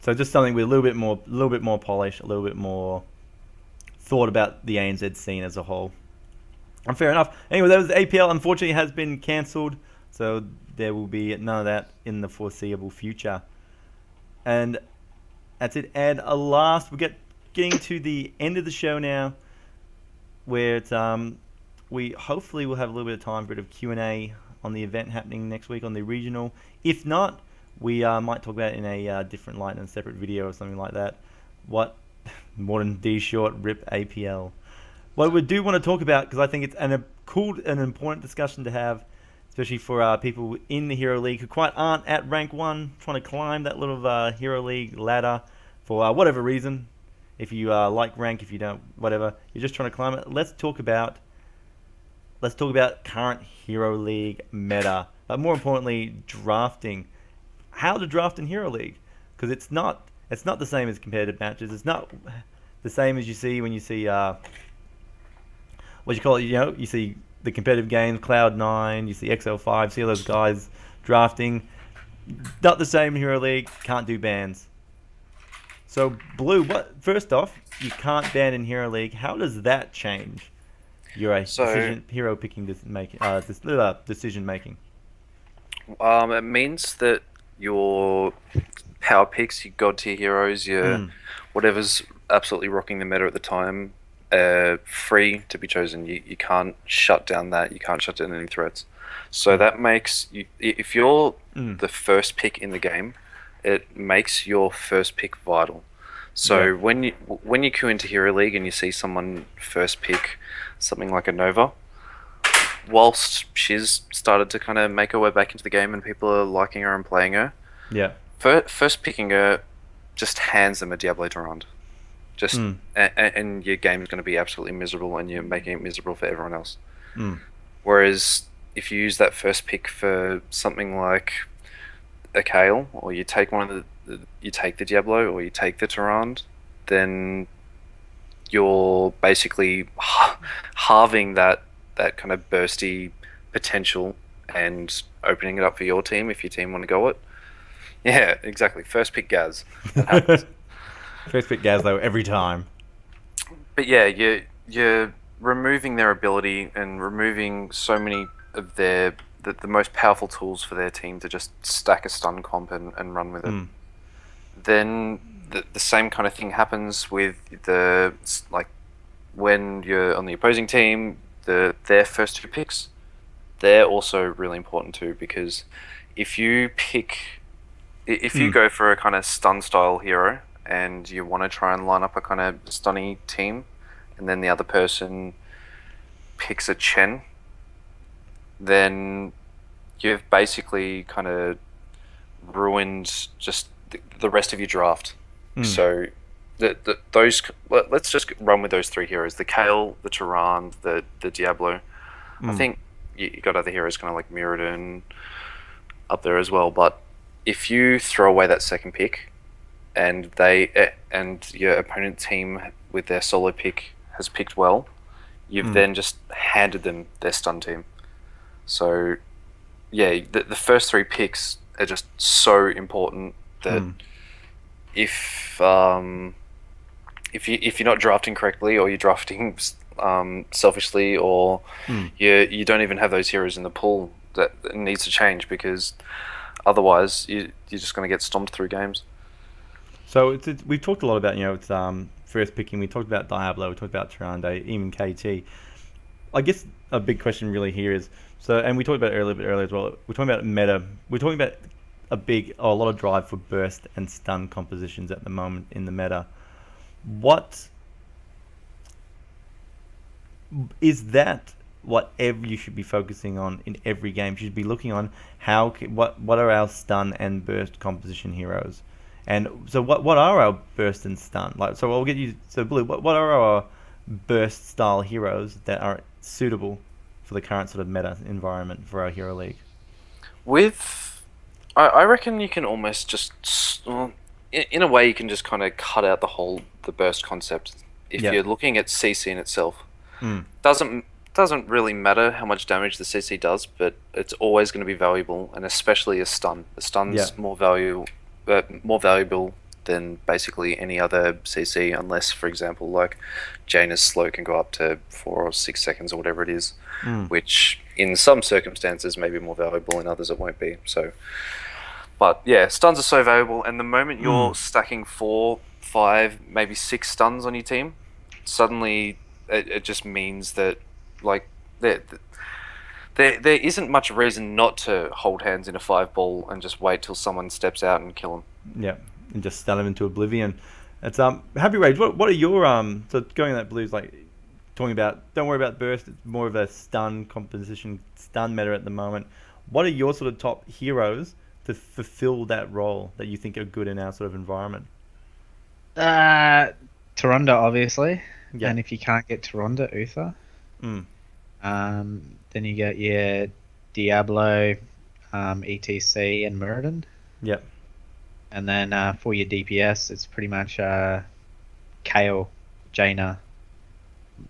So just something with a little bit more polish, a little bit more thought about the ANZ scene as a whole. And fair enough. Anyway, that was the APL. Unfortunately, has been cancelled, so there will be none of that in the foreseeable future. And that's it. And we're getting to the end of the show now, where it's we hopefully will have a little bit of time for a bit of Q&A on the event happening next week on the regional. If not, we might talk about it in a different light and a separate video or something like that. What modern D short rip APL. What we do want to talk about, because I think it's an important discussion to have, especially for people in the Hero League who quite aren't at rank 1, trying to climb that little Hero League ladder for whatever reason. If you like rank, if you don't, whatever, you're just trying to climb it. Let's talk about current Hero League meta, but more importantly, drafting. How to draft in Hero League, because it's not the same as competitive matches. It's not the same as you see when you see what you call it. You see the competitive games, Cloud9, you see XL5, see all those guys drafting. Not the same in Hero League. Can't do bans. So Blue, first off, you can't ban in Hero League. How does that change your hero picking decision making? It means that your power picks, your god tier heroes, your whatever's absolutely rocking the meta at the time, free to be chosen. You can't shut down that. You can't shut down any threats. So that makes you, if you're the first pick in the game, it makes your first pick vital. So when you queue into Hero League and you see someone first pick something like a Nova, whilst she's started to kind of make her way back into the game and people are liking her and playing her, first picking her just hands them a Diablo Durand. And your game is going to be absolutely miserable, and you're making it miserable for everyone else. Whereas if you use that first pick for something like a Kale, or you take you take the Diablo, or you take the Durand, then you're basically halving that kind of bursty potential and opening it up for your team if your team want to go it. Yeah, exactly. First pick Gaz. First pick Gaz though every time. But yeah, you're removing their ability and removing so many of the most powerful tools for their team to just stack a stun comp and run with it. Then the same kind of thing happens with when you're on the opposing team, their first 2 picks, they're also really important too, because if you go for a kind of stun style hero and you want to try and line up a kind of stunny team, and then the other person picks a Chen, then you've basically kind of ruined just the rest of your draft. So let's just run with those three heroes: the Kale, the Tyrande, the Diablo. I think you got other heroes kind of like Mirrodin up there as well. But if you throw away that second pick, and and your opponent team with their solo pick has picked well, you've then just handed them their stun team. So yeah, the first three picks are just so important that if if you're not drafting correctly, or you're drafting selfishly, or you don't even have those heroes in the pool, that needs to change, because otherwise you're just going to get stomped through games. So we've talked a lot about, it's first picking. We talked about Diablo. We talked about Tyrande, even KT. I guess a big question really here is, and we talked about it a bit earlier as well. We're talking about meta. We're talking about a lot of drive for burst and stun compositions at the moment in the meta. What is that? Whatever you should be focusing on in every game, you should be looking on what are our stun and burst composition heroes, and so what are our burst and stun like? So I'll get you. So Blue, what are our burst style heroes that are suitable for the current sort of meta environment for our hero league? I reckon you can almost just, well, in a way, you can just kind of cut out the burst concept. If you're looking at CC in itself, doesn't really matter how much damage the CC does, but it's always going to be valuable, and especially a stun. The stun's more valuable than basically any other CC, unless, for example, like Jaina's slow can go up to 4 or 6 seconds or whatever it is, which in some circumstances may be more valuable, in others it won't be. So, but yeah, stuns are so valuable, and the moment you're stacking 4, 5, maybe 6 stuns on your team, suddenly it just means that, like, there isn't much reason not to hold hands in a 5-ball and just wait till someone steps out and kill them. Yeah, and just stun them into oblivion. It's Happy Rage. What are your so going that Blues, like talking about? Don't worry about burst. It's more of a stun composition, stun meta at the moment. What are your sort of top heroes to fulfill that role that you think are good in our sort of environment? Tyrande, obviously. Yeah. And if you can't get Tyrande, Uther. Then you get your Diablo, ETC, and Mirrodin. Yep. And then for your DPS, it's pretty much Kale, Jaina,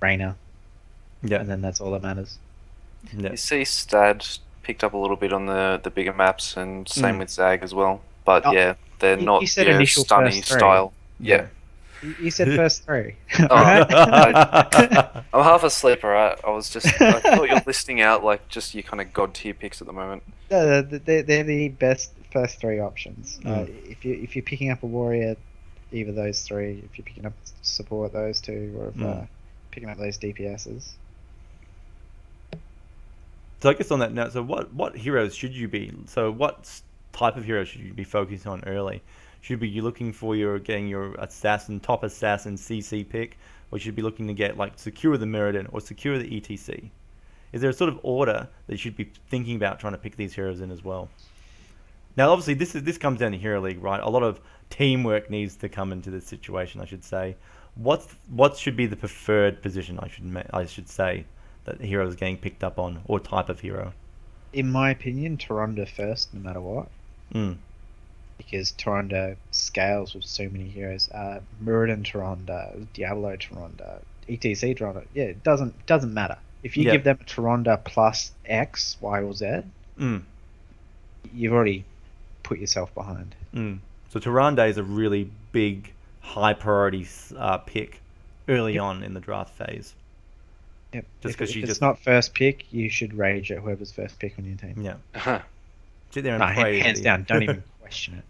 Reyna. Yeah. And then that's all that matters. Yep. You see Stad picked up a little bit on the bigger maps, and same with Zag as well. But yeah, they're not you said your initial stunny first three. style. Yeah. You said first 3. I'm half asleep, alright? I thought you're listing out like just your kind of god tier picks at the moment. No, they're the best first 3 options. If you're picking up a warrior, either those 3. If you're picking up support, those 2, or if picking up those DPSs. So I guess on that note, so what heroes should you be? So what type of heroes should you be focusing on early? Should be you looking for getting your top assassin CC pick, or should you be looking to get like secure the Mirrodin or secure the ETC? Is there a sort of order that you should be thinking about trying to pick these heroes in as well? Now, obviously, this comes down to Hero League, right? A lot of teamwork needs to come into this situation, I should say. What should be the preferred position, I should say, that the hero is getting picked up on, or type of hero? In my opinion, Tyrande first, no matter what. Because Tyrande scales with so many heroes. Mirrodin Tyrande, Diablo Tyrande, ETC Tyrande. Yeah, it doesn't matter. If you give them a Tyrande plus X, Y, or Z, you've already put yourself behind. So Tyrande is a really big, high priority pick early on in the draft phase. Yep. Just if it's not first pick, you should rage at whoever's first pick on your team. Yeah. Sit there and pray. Hands down, don't even question it.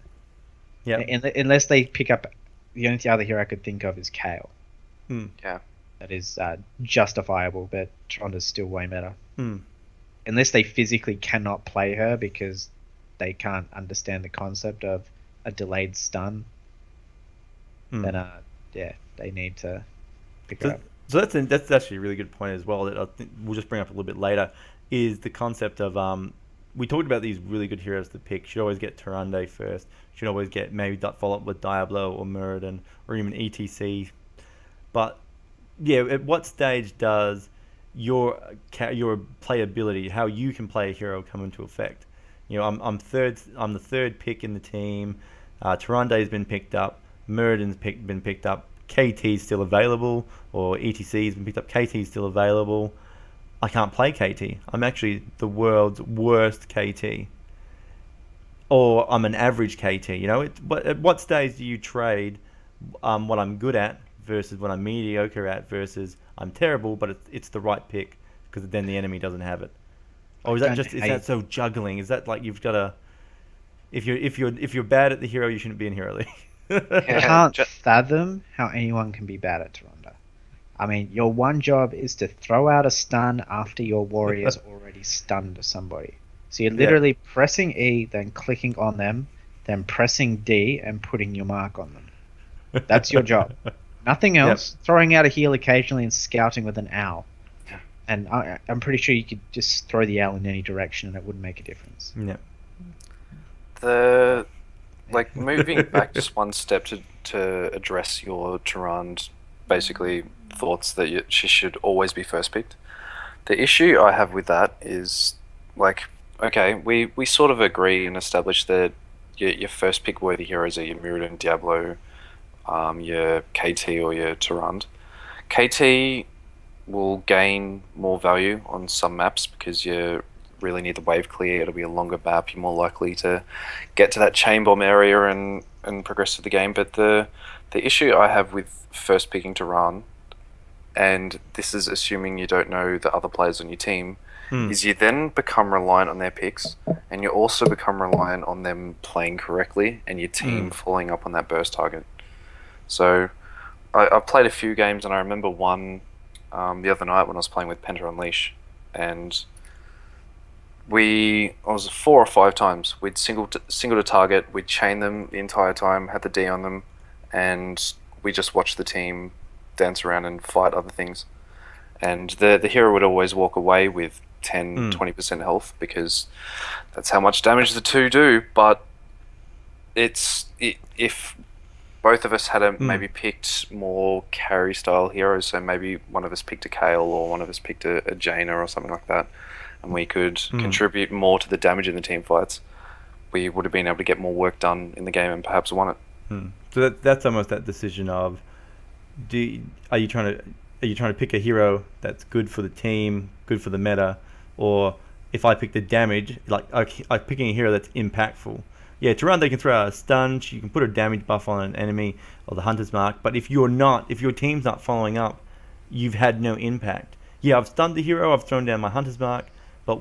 Yeah. Unless they pick up, the only other hero I could think of is Kale. Yeah. That is justifiable, but Tyrande's still way better. Unless they physically cannot play her because they can't understand the concept of a delayed stun, then they need to pick her up. So that's actually a really good point as well, that I think we'll just bring up a little bit later, is the concept of we talked about these really good heroes to pick. Should always get Tyrande first. Should always get maybe follow up with Diablo or Muradin or even ETC. But yeah, at what stage does your playability, how you can play a hero, come into effect? I'm third. I'm the third pick in the team. Tyrande's been picked up. Muradin's been picked up. KT's still available, or ETC's been picked up. KT's still available. I can't play KT. I'm actually the world's worst KT, or I'm an average KT. But at what stage do you trade what I'm good at versus what I'm mediocre at versus I'm terrible, but it's the right pick because then the enemy doesn't have it? Or is that so juggling? Is that like you've got to if you're bad at the hero, you shouldn't be in Hero League? I can't fathom how anyone can be bad at Tyrande. I mean, your one job is to throw out a stun after your warrior's already stunned somebody. So you're literally pressing E, then clicking on them, then pressing D and putting your mark on them. That's your job. Nothing else. Yep. Throwing out a heal occasionally and scouting with an owl. And I'm pretty sure you could just throw the owl in any direction and it wouldn't make a difference. Yeah. Moving back just one step to address your Tyrande basically thoughts that she should always be first picked. The issue I have with that is okay, we sort of agree and establish that your first pick worthy heroes are your Muradin, Diablo, your KT or your Tyrande. KT will gain more value on some maps because you really need the wave clear. It'll be a longer map. You're more likely to get to that chain bomb area and progress through the game. But the issue I have with first picking Tyrande, and this is assuming you don't know the other players on your team, is you then become reliant on their picks, and you also become reliant on them playing correctly and your team following up on that burst target. So I've played a few games, and I remember one the other night when I was playing with Penta Unleash, and I was 4 or 5 times. We'd single to target, we'd chain them the entire time, had the D on them, and we just watched the team dance around and fight other things. And the hero would always walk away with 10-20% health because that's how much damage the two do. But if both of us had maybe picked more carry style heroes, so maybe one of us picked a Kayle or one of us picked a Jaina or something like that, and we could contribute more to the damage in the team fights, we would have been able to get more work done in the game and perhaps won it. So that's almost that decision of, are you trying to pick a hero that's good for the team, good for the meta, or if I pick the damage, I'm picking a hero that's impactful. Yeah, Tyrande can throw out a stun, you can put a damage buff on an enemy or the Hunter's Mark, but if your team's not following up, you've had no impact. Yeah, I've stunned the hero, I've thrown down my Hunter's Mark, but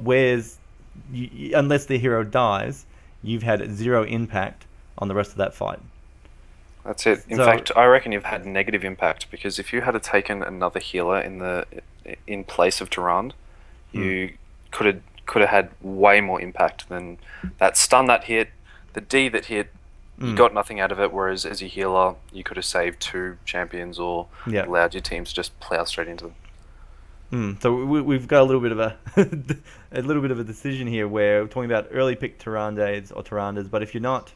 unless the hero dies, you've had 0 impact on the rest of that fight. That's it. In fact, I reckon you've had negative impact because if you had taken another healer in place of Tyrande, you could have had way more impact than that stun that hit, the D that hit. You got nothing out of it. Whereas as a healer, you could have saved 2 champions or allowed your teams to just plow straight into them. So we've got a little bit of a decision here where we're talking about early pick Tyrandes or Tyrandes, but if you're not,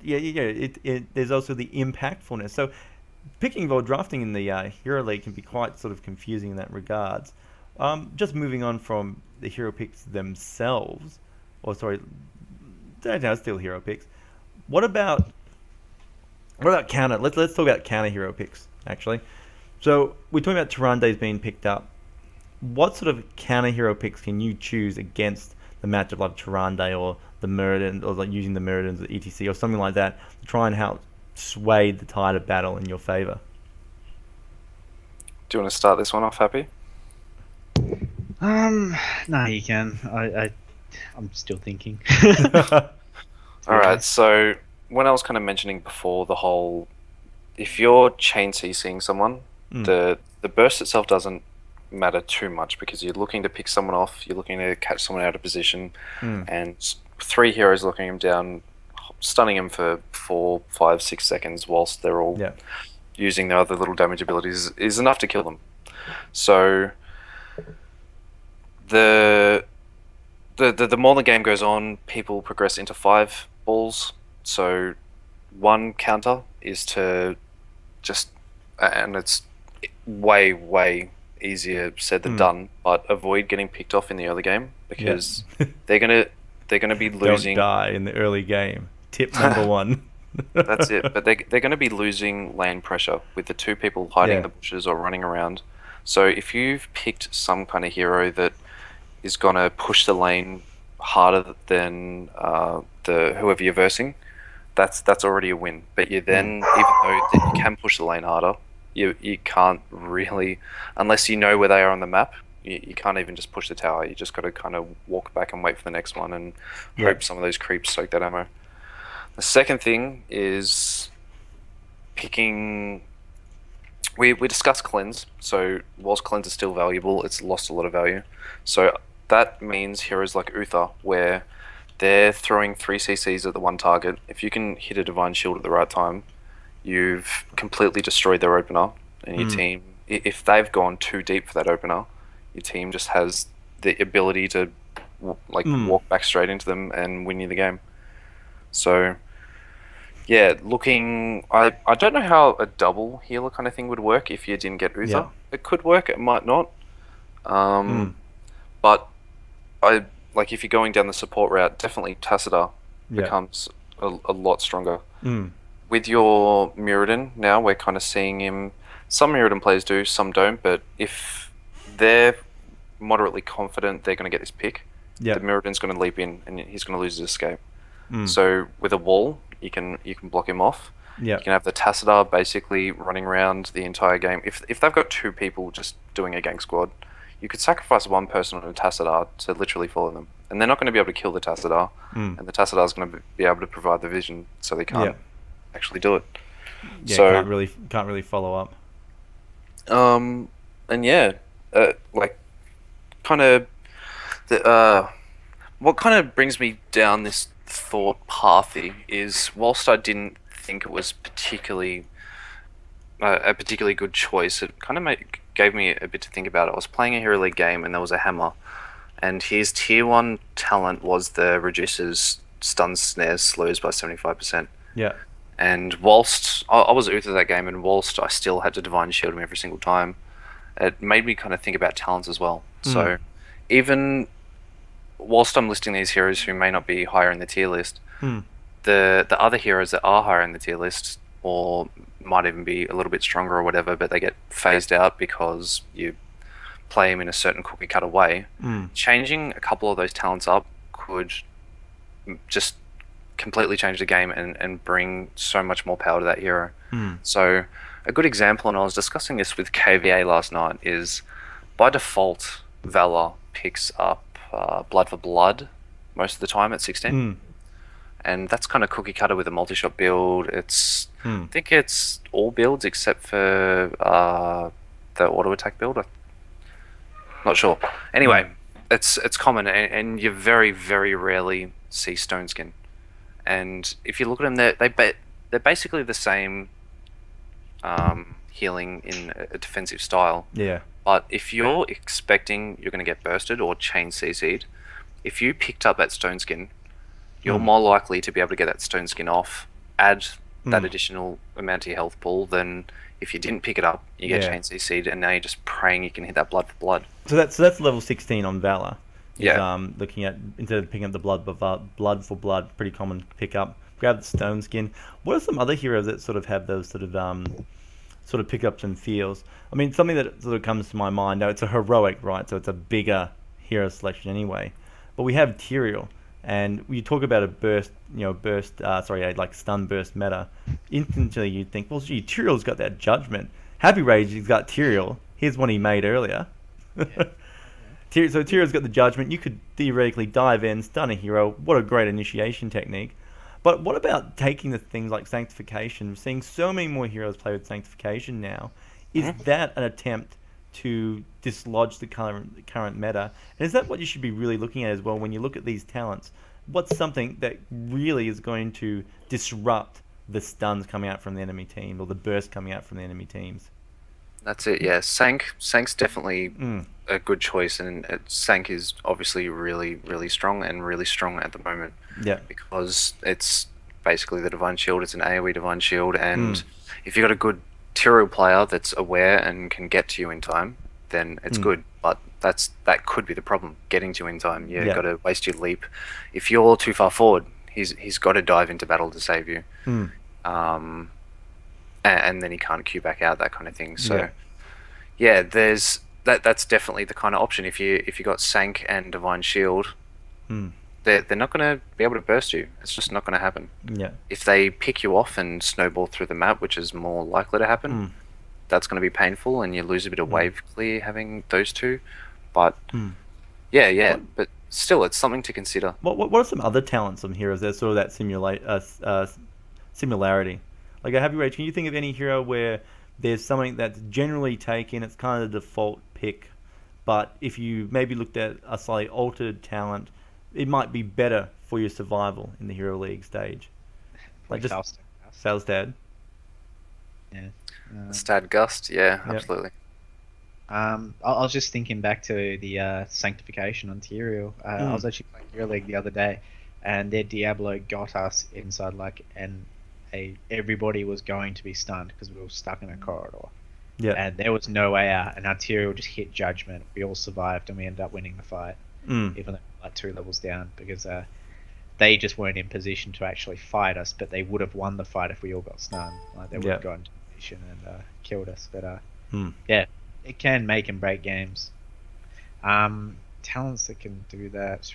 there's also the impactfulness. So picking or drafting in the Hero League can be quite sort of confusing in that regards. Just moving on from the hero picks themselves, still hero picks. What about counter? Let's talk about counter hero picks actually. So we're talking about Tyrandes being picked up. What sort of counter hero picks can you choose against the matchup like Tyrande or the Muradin, or like using the Muradins, the ETC or something like that to try and help sway the tide of battle in your favor? Do you want to start this one off, Happy? No, you can. I'm still thinking. Alright, so when I was kind of mentioning before the whole, if you're chain CCing someone, the burst itself doesn't matter too much because you're looking to pick someone off, you're looking to catch someone out of position, and 3 heroes looking him down, stunning him for 4, 5, 6 seconds whilst they're all using their other little damage abilities is enough to kill them. So the more the game goes on, people progress into 5 balls. So one counter is to just, and it's way easier said than done, but avoid getting picked off in the early game because they're gonna be Don't losing. die in the early game. Tip number one. That's it. But they're going to be losing lane pressure with the 2 people hiding in Yeah. the bushes or running around. So if you've picked some kind of hero that is going to push the lane harder than the whoever you're versing, that's already a win. But you then, even though that you can push the lane harder, you can't really, unless you know where they are on the map. You can't even just push the tower. You just got to kind of walk back and wait for the next one and hope some of those creeps soak that ammo. The second thing is picking. We discussed cleanse, so whilst cleanse is still valuable, it's lost a lot of value. So that means heroes like Uther, where they're throwing 3 CCs at the one target. If you can hit a divine shield at the right time, you've completely destroyed their opener, and your team. If they've gone too deep for that opener, your team just has the ability to walk back straight into them and win you the game. So, yeah, I don't know how a double healer kind of thing would work if you didn't get Uther. Yeah. It could work, it might not. But if you're going down the support route, definitely Tassadar becomes a lot stronger. With your Muradin now, we're kind of seeing him. Some Muradin players do, some don't. But if they're moderately confident they're going to get this pick, the Muradin's going to leap in and he's going to lose his escape. So with a wall, you can block him off. You can have the Tassadar basically running around the entire game. If they've got 2 people just doing a gang squad, you could sacrifice one person on a Tassadar to literally follow them, and they're not going to be able to kill the Tassadar, and the Tassadar is going to be able to provide the vision, so they can't actually do it. Yeah, So can't really follow up. and kind of what kind of brings me down this thought pathy is, whilst I didn't think it was particularly a particularly good choice, it kind of gave me a bit to think about. I was playing a Hero League game and there was a hammer, and his tier 1 talent was the reduces stuns, snares, slows by 75%. Yeah. And whilst I was Uther that game, and whilst I still had to divine shield him every single time, it made me kind of think about talents as well. So even whilst I'm listing these heroes who may not be higher in the tier list, the other heroes that are higher in the tier list, or might even be a little bit stronger or whatever, but they get phased out because you play them in a certain cookie cutter way, changing a couple of those talents up could just completely change the game and bring so much more power to that hero. So a good example, and I was discussing this with KVA last night, is by default Valor picks up Blood for Blood most of the time at 16. And that's kind of cookie cutter with a multi-shot build. It's I think it's all builds except for the auto attack build. I'm not sure. Anyway, it's common, and you very rarely see Stone Skin. And if you look at them, they're basically the same healing in a defensive style. Yeah. But if you're expecting you're going to get bursted or chain CC'd, if you picked up that Stone Skin, you're more likely to be able to get that Stone Skin off, add that additional amount to your health pool than if you didn't pick it up, you get chain CC'd, and now you're just praying you can hit that Blood for Blood. So that's level 16 on Valor. Yeah. Looking at, instead of picking up the blood for blood, pretty common pickup. Grab the Stone Skin. What are some other heroes that sort of have those sort of pickups and feels? I mean, something that sort of comes to my mind. Now, it's a heroic, right? So it's a bigger hero selection anyway. But we have Tyrael, and you talk about like stun burst meta. Instantly, you'd think, well, gee, Tyrael's got that judgment. Happy Rage, he's got Tyrael. Here's one he made earlier. So Tyrael's got the judgment. You could theoretically dive in, stun a hero. What a great initiation technique. But what about taking the things like Sanctification? We're seeing so many more heroes play with Sanctification now. Is that an attempt to dislodge the current meta? And is that what you should be really looking at as well when you look at these talents? What's something that really is going to disrupt the stuns coming out from the enemy team, or the burst coming out from the enemy teams? That's it, yeah. Sank's definitely a good choice, and Sank is obviously really, really strong and really strong at the moment. Yeah. Because it's basically the Divine Shield. It's an AoE Divine Shield, and if you've got a good Tyrael player that's aware and can get to you in time, then it's good. But that could be the problem, getting to you in time. You've got to waste your leap. If you're too far forward, he's got to dive into battle to save you. And then he can't queue back out, that kind of thing. So there's that's definitely the kind of option. If you got Sank and Divine Shield, they're not going to be able to burst you. It's just not going to happen. Yeah. If they pick you off and snowball through the map, which is more likely to happen, that's going to be painful, and you lose a bit of wave clear having those two. But but still, it's something to consider. What are some other talents from heroes that sort of that similarity? Like a Happy Rage, can you think of any hero where there's something that's generally taken, it's kind of the default pick, but if you maybe looked at a slightly altered talent, it might be better for your survival in the Hero League stage? Like just Salstad. Yeah. Stad Gust, absolutely. I was just thinking back to the Sanctification on Tyrael. I was actually playing Hero League the other day, and their Diablo got us inside everybody was going to be stunned because we were stuck in a corridor. Yeah. And there was no way out, and our Tyrael just hit Judgment. We all survived, and we ended up winning the fight, even though we were like 2 levels down, because they just weren't in position to actually fight us, but they would have won the fight if we all got stunned. Like, they would have gotten into position and killed us. But it can make and break games. Talents that can do that.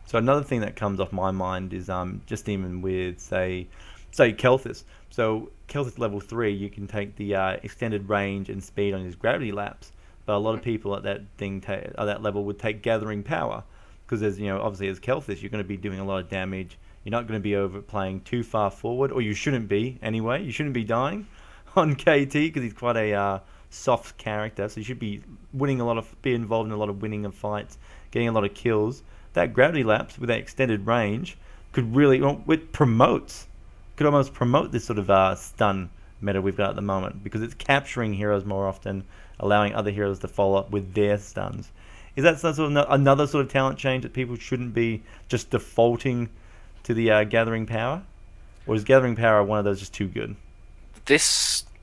So another thing that comes off my mind is just even with say Kelthis. So Kelthis level 3, you can take the extended range and speed on his gravity laps, but a lot of people at that that level would take gathering power, because there's obviously as Kelthis you're going to be doing a lot of damage. You're not going to be overplaying too far forward, or you shouldn't be anyway. You shouldn't be dying on KT because he's quite a soft character, so you should be be involved in a lot of winning of fights, getting a lot of kills. That gravity laps with that extended range could really could almost promote this sort of stun meta we've got at the moment, because it's capturing heroes more often, allowing other heroes to follow up with their stuns. Is that some sort of another sort of talent change that people shouldn't be just defaulting to the gathering power, or is gathering power one of those just too good?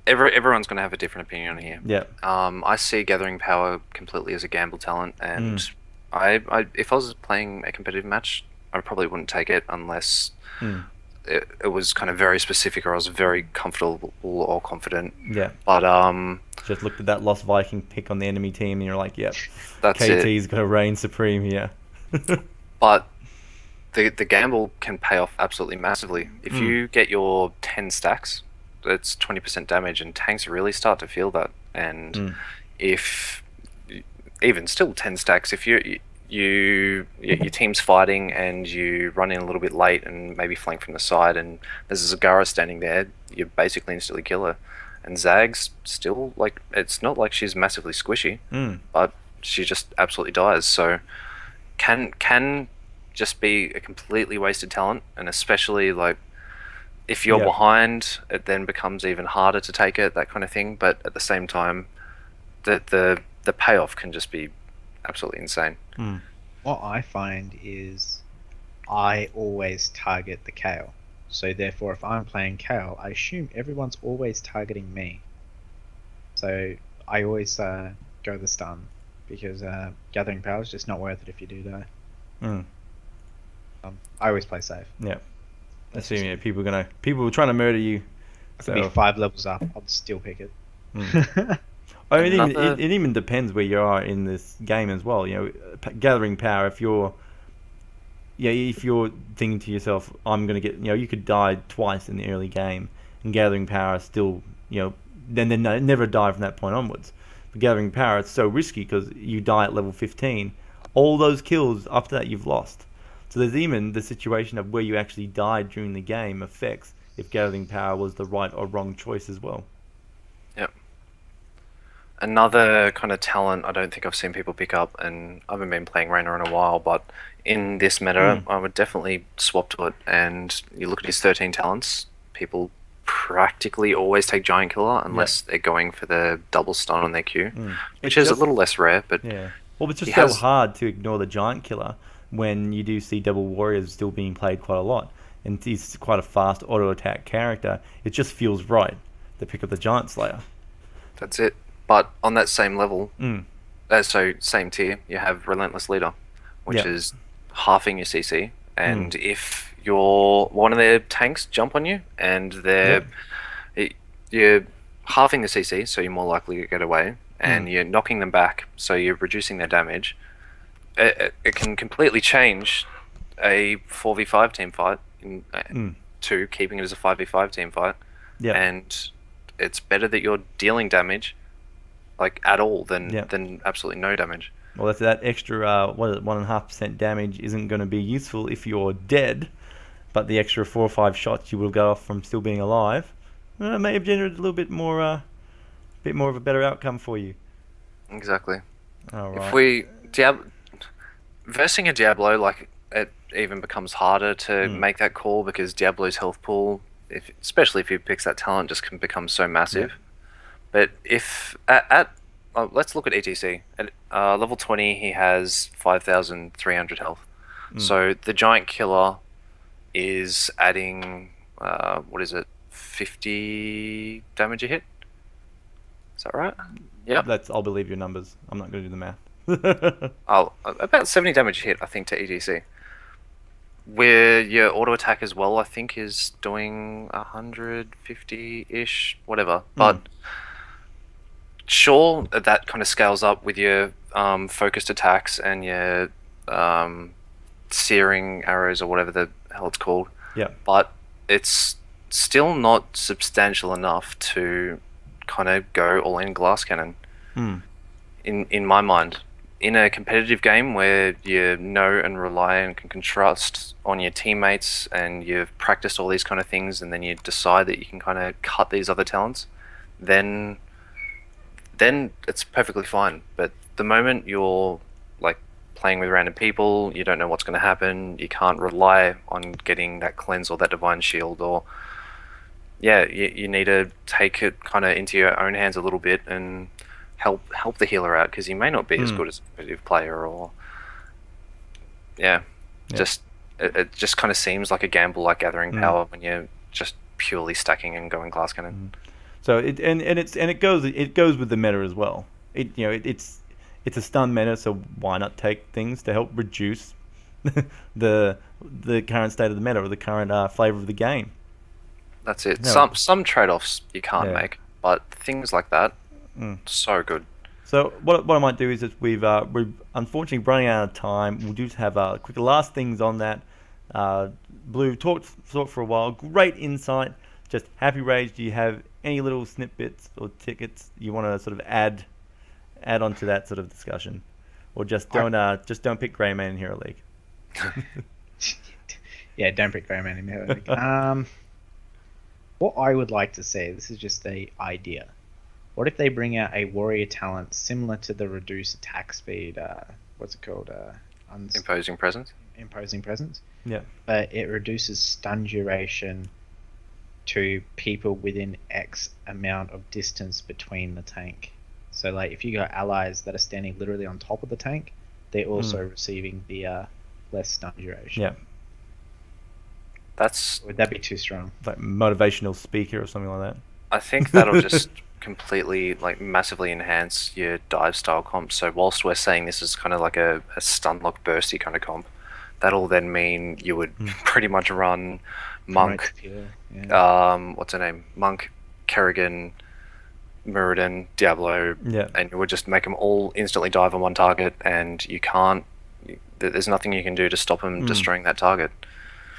Everyone's going to have a different opinion here. Yeah. I see gathering power completely as a gamble talent, and if I was playing a competitive match, I probably wouldn't take it unless it was kind of very specific, or I was very comfortable or confident. Yeah. But just looked at that Lost Viking pick on the enemy team, and you're like, yep, that's KT's going to reign supreme here. But the gamble can pay off absolutely massively. If you get your 10 stacks, it's 20% damage, and tanks really start to feel that. And if even still 10 stacks, if your team's fighting and you run in a little bit late and maybe flank from the side, and there's a Zagara standing there, you basically instantly kill her. And Zag's still, like, it's not like she's massively squishy, but she just absolutely dies. So can just be a completely wasted talent, and especially like if you're behind, it then becomes even harder to take it, that kind of thing. But at the same time, the payoff can just be absolutely insane. What I find is I always target the Kayle. So therefore, if I'm playing Kayle, I assume everyone's always targeting me. So I always go the stun, because gathering power is just not worth it if you do die. I always play safe. Yeah. Assuming people are trying to murder you. I could be 5 levels up, I'll still pick it. I mean, it even depends where you are in this game as well. Gathering power. If you're thinking to yourself, I'm gonna get, you could die twice in the early game, and gathering power still, then never die from that point onwards. But gathering power, it's so risky because you die at level 15. All those kills after that you've lost. So there's even the situation of where you actually died during the game affects if gathering power was the right or wrong choice as well. Yep. Another kind of talent I don't think I've seen people pick up, and I haven't been playing Reyna in a while, but in this meta, I would definitely swap to it. And you look at his 13 talents, people practically always take Giant Killer unless they're going for the double stun on their Q, which is a little less rare, but Well, it's He just so has hard to ignore the Giant Killer when you do see Devil Warriors still being played quite a lot. And he's quite a fast auto attack character. It just feels right to pick up the Giant Slayer. that's it. But on that same level, Mm. so same tier, you have Relentless Leader, which Yep. is halving your CC. And Mm. if one of their tanks jump on you and Yep. you're halving the CC, so you're more likely to get away, and Mm. you're knocking them back, so you're reducing their damage. It can completely change a 4v5 team fight to keeping it as a 5v5 team fight. Yep. And it's better that you're dealing damage like at all than Yep. absolutely no damage. Well, that extra 1.5% damage isn't going to be useful if you're dead, but the extra 4 or 5 shots you will get off from still being alive may have generated a little bit more of a better outcome for you. Exactly. All If right. we versing a Diablo, like, it even becomes harder to make that call because Diablo's health pool, especially if he picks that talent, just can become so massive. Yeah. But if let's look at ETC. At level 20, he has 5,300 health. So the Giant Killer is adding, what is it, 50 damage a hit? Is that right? Yeah. I'll believe your numbers. I'm not going to do the math. About 70 damage a hit, I think, to ETC. Where your auto attack as well, I think, is doing 150-ish, whatever. But sure, that kind of scales up with your focused attacks and your searing arrows or whatever the hell it's called. Yeah. But it's still not substantial enough to kind of go all in glass cannon. In my mind. In a competitive game where you know and rely and can trust on your teammates and you've practiced all these kind of things and then you decide that you can kind of cut these other talents, then it's perfectly fine. But the moment you're like playing with random people, you don't know what's going to happen, you can't rely on getting that cleanse or that divine shield, or you need to take it kind of into your own hands a little bit and help the healer out, because he may not be as good as a competitive player, or just it just kind of seems like a gamble, like gathering power when you're just purely stacking and going glass cannon. So it goes with the meta as well. It's a stun meta, so why not take things to help reduce the current state of the meta or the current flavor of the game. That's it. No. Some trade-offs you can't make, but things like that, so good. So what I might do is that we're unfortunately running out of time. We'll just have quick last things on that. Blue talked for a while. Great insight. Just Happy Rage. Do you have any little snippets or tickets you want to sort of add onto that sort of discussion, or just don't pick Greymane in Hero League? Yeah, don't pick Greymane in Hero League. What I would like to see, this is just an idea. What if they bring out a warrior talent similar to the reduced attack speed? What's it called? Imposing Presence. Imposing Presence. Yeah. But it reduces stun duration to people within X amount of distance between the tank. So, like, if you got allies that are standing literally on top of the tank, they're also receiving the less stun duration. Yeah. Would that be too strong? Like motivational speaker or something like that. I think that'll just completely, like, massively enhance your dive style comp. So whilst we're saying this is kind of like a stun lock bursty kind of comp, that'll then mean you would pretty much run Monk, what's her name? Monk, Kerrigan, Muradin, Diablo, and you would just make them all instantly dive on one target, and there's nothing you can do to stop them destroying that target.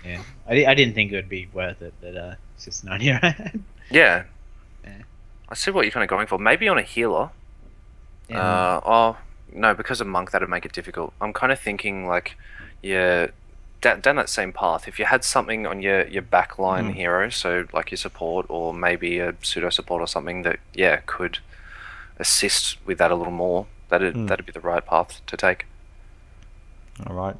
Yeah, I didn't think it would be worth it, but it's just an idea I had. Yeah. I see what you're kind of going for. Maybe on a healer. No, because of Monk, that'd make it difficult. I'm kind of thinking, like, down that same path. If you had something on your backline hero, so like your support or maybe a pseudo support or something that could assist with that a little more, that'd be the right path to take. All right.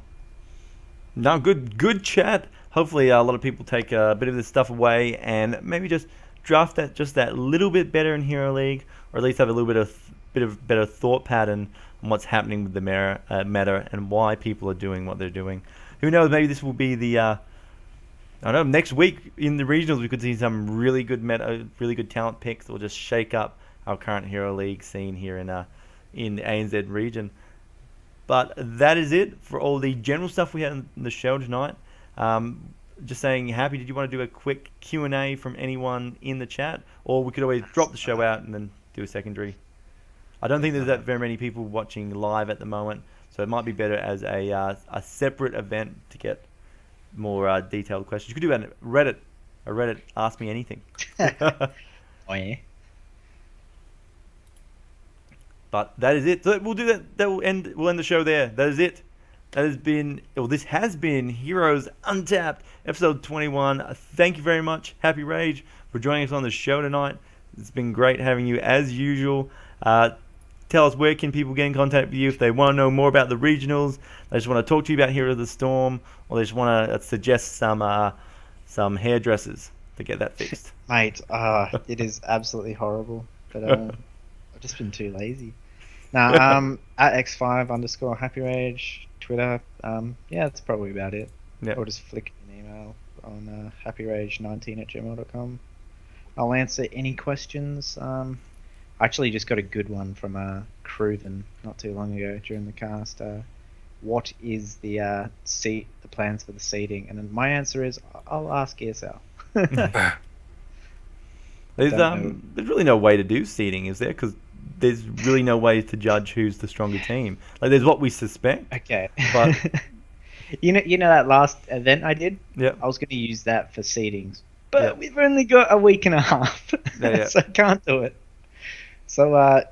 No, good chat. Hopefully, a lot of people take a bit of this stuff away and maybe just draft that little bit better in Hero League, or at least have a little bit of better thought pattern on what's happening with the meta and why people are doing what they're doing. Who knows? Maybe this will be the I don't know. Next week in the regionals, we could see some really good really good talent picks that will just shake up our current Hero League scene here in the ANZ region. But that is it for all the general stuff we had in the show tonight. Just saying, Happy, did you want to do a quick Q&A from anyone in the chat? Or we could always drop the show out and then do a secondary. I don't think there's that very many people watching live at the moment, so it might be better as a separate event to get more detailed questions. You could do a Reddit Ask Me Anything. Oh, yeah. But that is it. So we'll do that. We'll end the show there. That is it. This has been Heroes Untapped, episode 21. Thank you very much, Happy Rage, for joining us on the show tonight. It's been great having you as usual. Tell us, where can people get in contact with you if they want to know more about the regionals, they just want to talk to you about Heroes of the Storm, or they just want to suggest some hairdressers to get that fixed. Mate, it is absolutely horrible, but I've just been too lazy. Now, at x5_happyrage, Twitter, that's probably about it. Yep. Or just flick an email on happyrage19@gmail.com. I'll answer any questions. I actually just got a good one from Cruven not too long ago during the cast. What is the plans for the seeding? And then my answer is, I'll ask ESL. There's really no way to do seeding, is there? Because there's really no way to judge who's the stronger team. Like, there's what we suspect. Okay. But you know that last event I did? Yeah. I was going to use that for seedings, but we've only got a week and a half, so I can't do it. So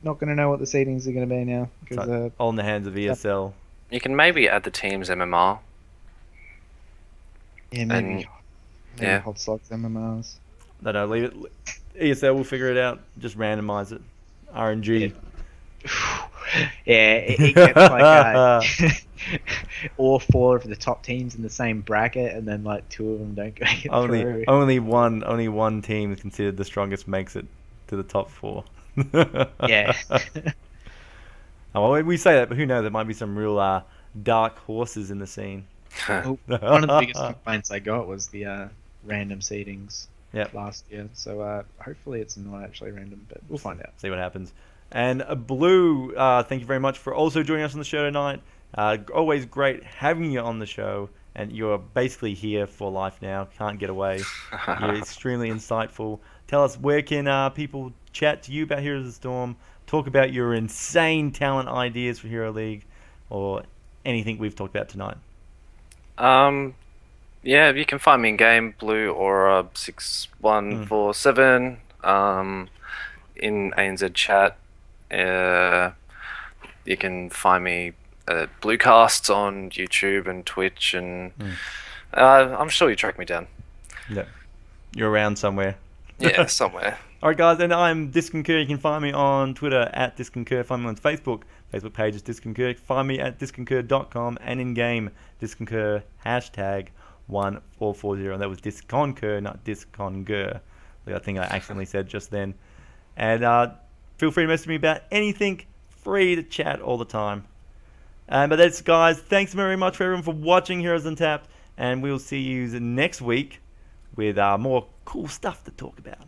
not going to know what the seedings are going to be now. Cause, all in the hands of ESL. You can maybe add the team's MMR. Yeah, maybe Hot Slots MMRs. No, leave it. ESL will figure it out. Just randomize it. RNG. Yeah, it gets like all four of the top teams in the same bracket, and then like two of them don't get through. Only one team is considered the strongest makes it to the top four. Yeah. Well, we say that, but who knows? There might be some real dark horses in the scene. One of the biggest complaints I got was the random seedings last year. So hopefully it's not actually random, but we'll find out. See what happens. And Blue, thank you very much for also joining us on the show tonight. Always great having you on the show. And you're basically here for life now. Can't get away. You're extremely insightful. Tell us, where can people chat to you about Heroes of the Storm, talk about your insane talent ideas for Hero League, or anything we've talked about tonight? Yeah, you can find me in game, Blue Aura 6147, in ANZ chat. You can find me at Bluecasts on YouTube and Twitch, and I'm sure you track me down. Yeah, you're around somewhere. Yeah, somewhere. Alright guys, and I'm Disconcur. You can find me on Twitter at Disconcur. Find me on Facebook page is Disconcur. Find me at disconcur.com, and in game Disconcur #1440. And that was Disconcur, not Disconger. I think I accidentally said just then. And feel free to message me about anything. Free to chat all the time. But that's, guys, thanks very much for everyone for watching Heroes Untapped, and we'll see you next week with more cool stuff to talk about.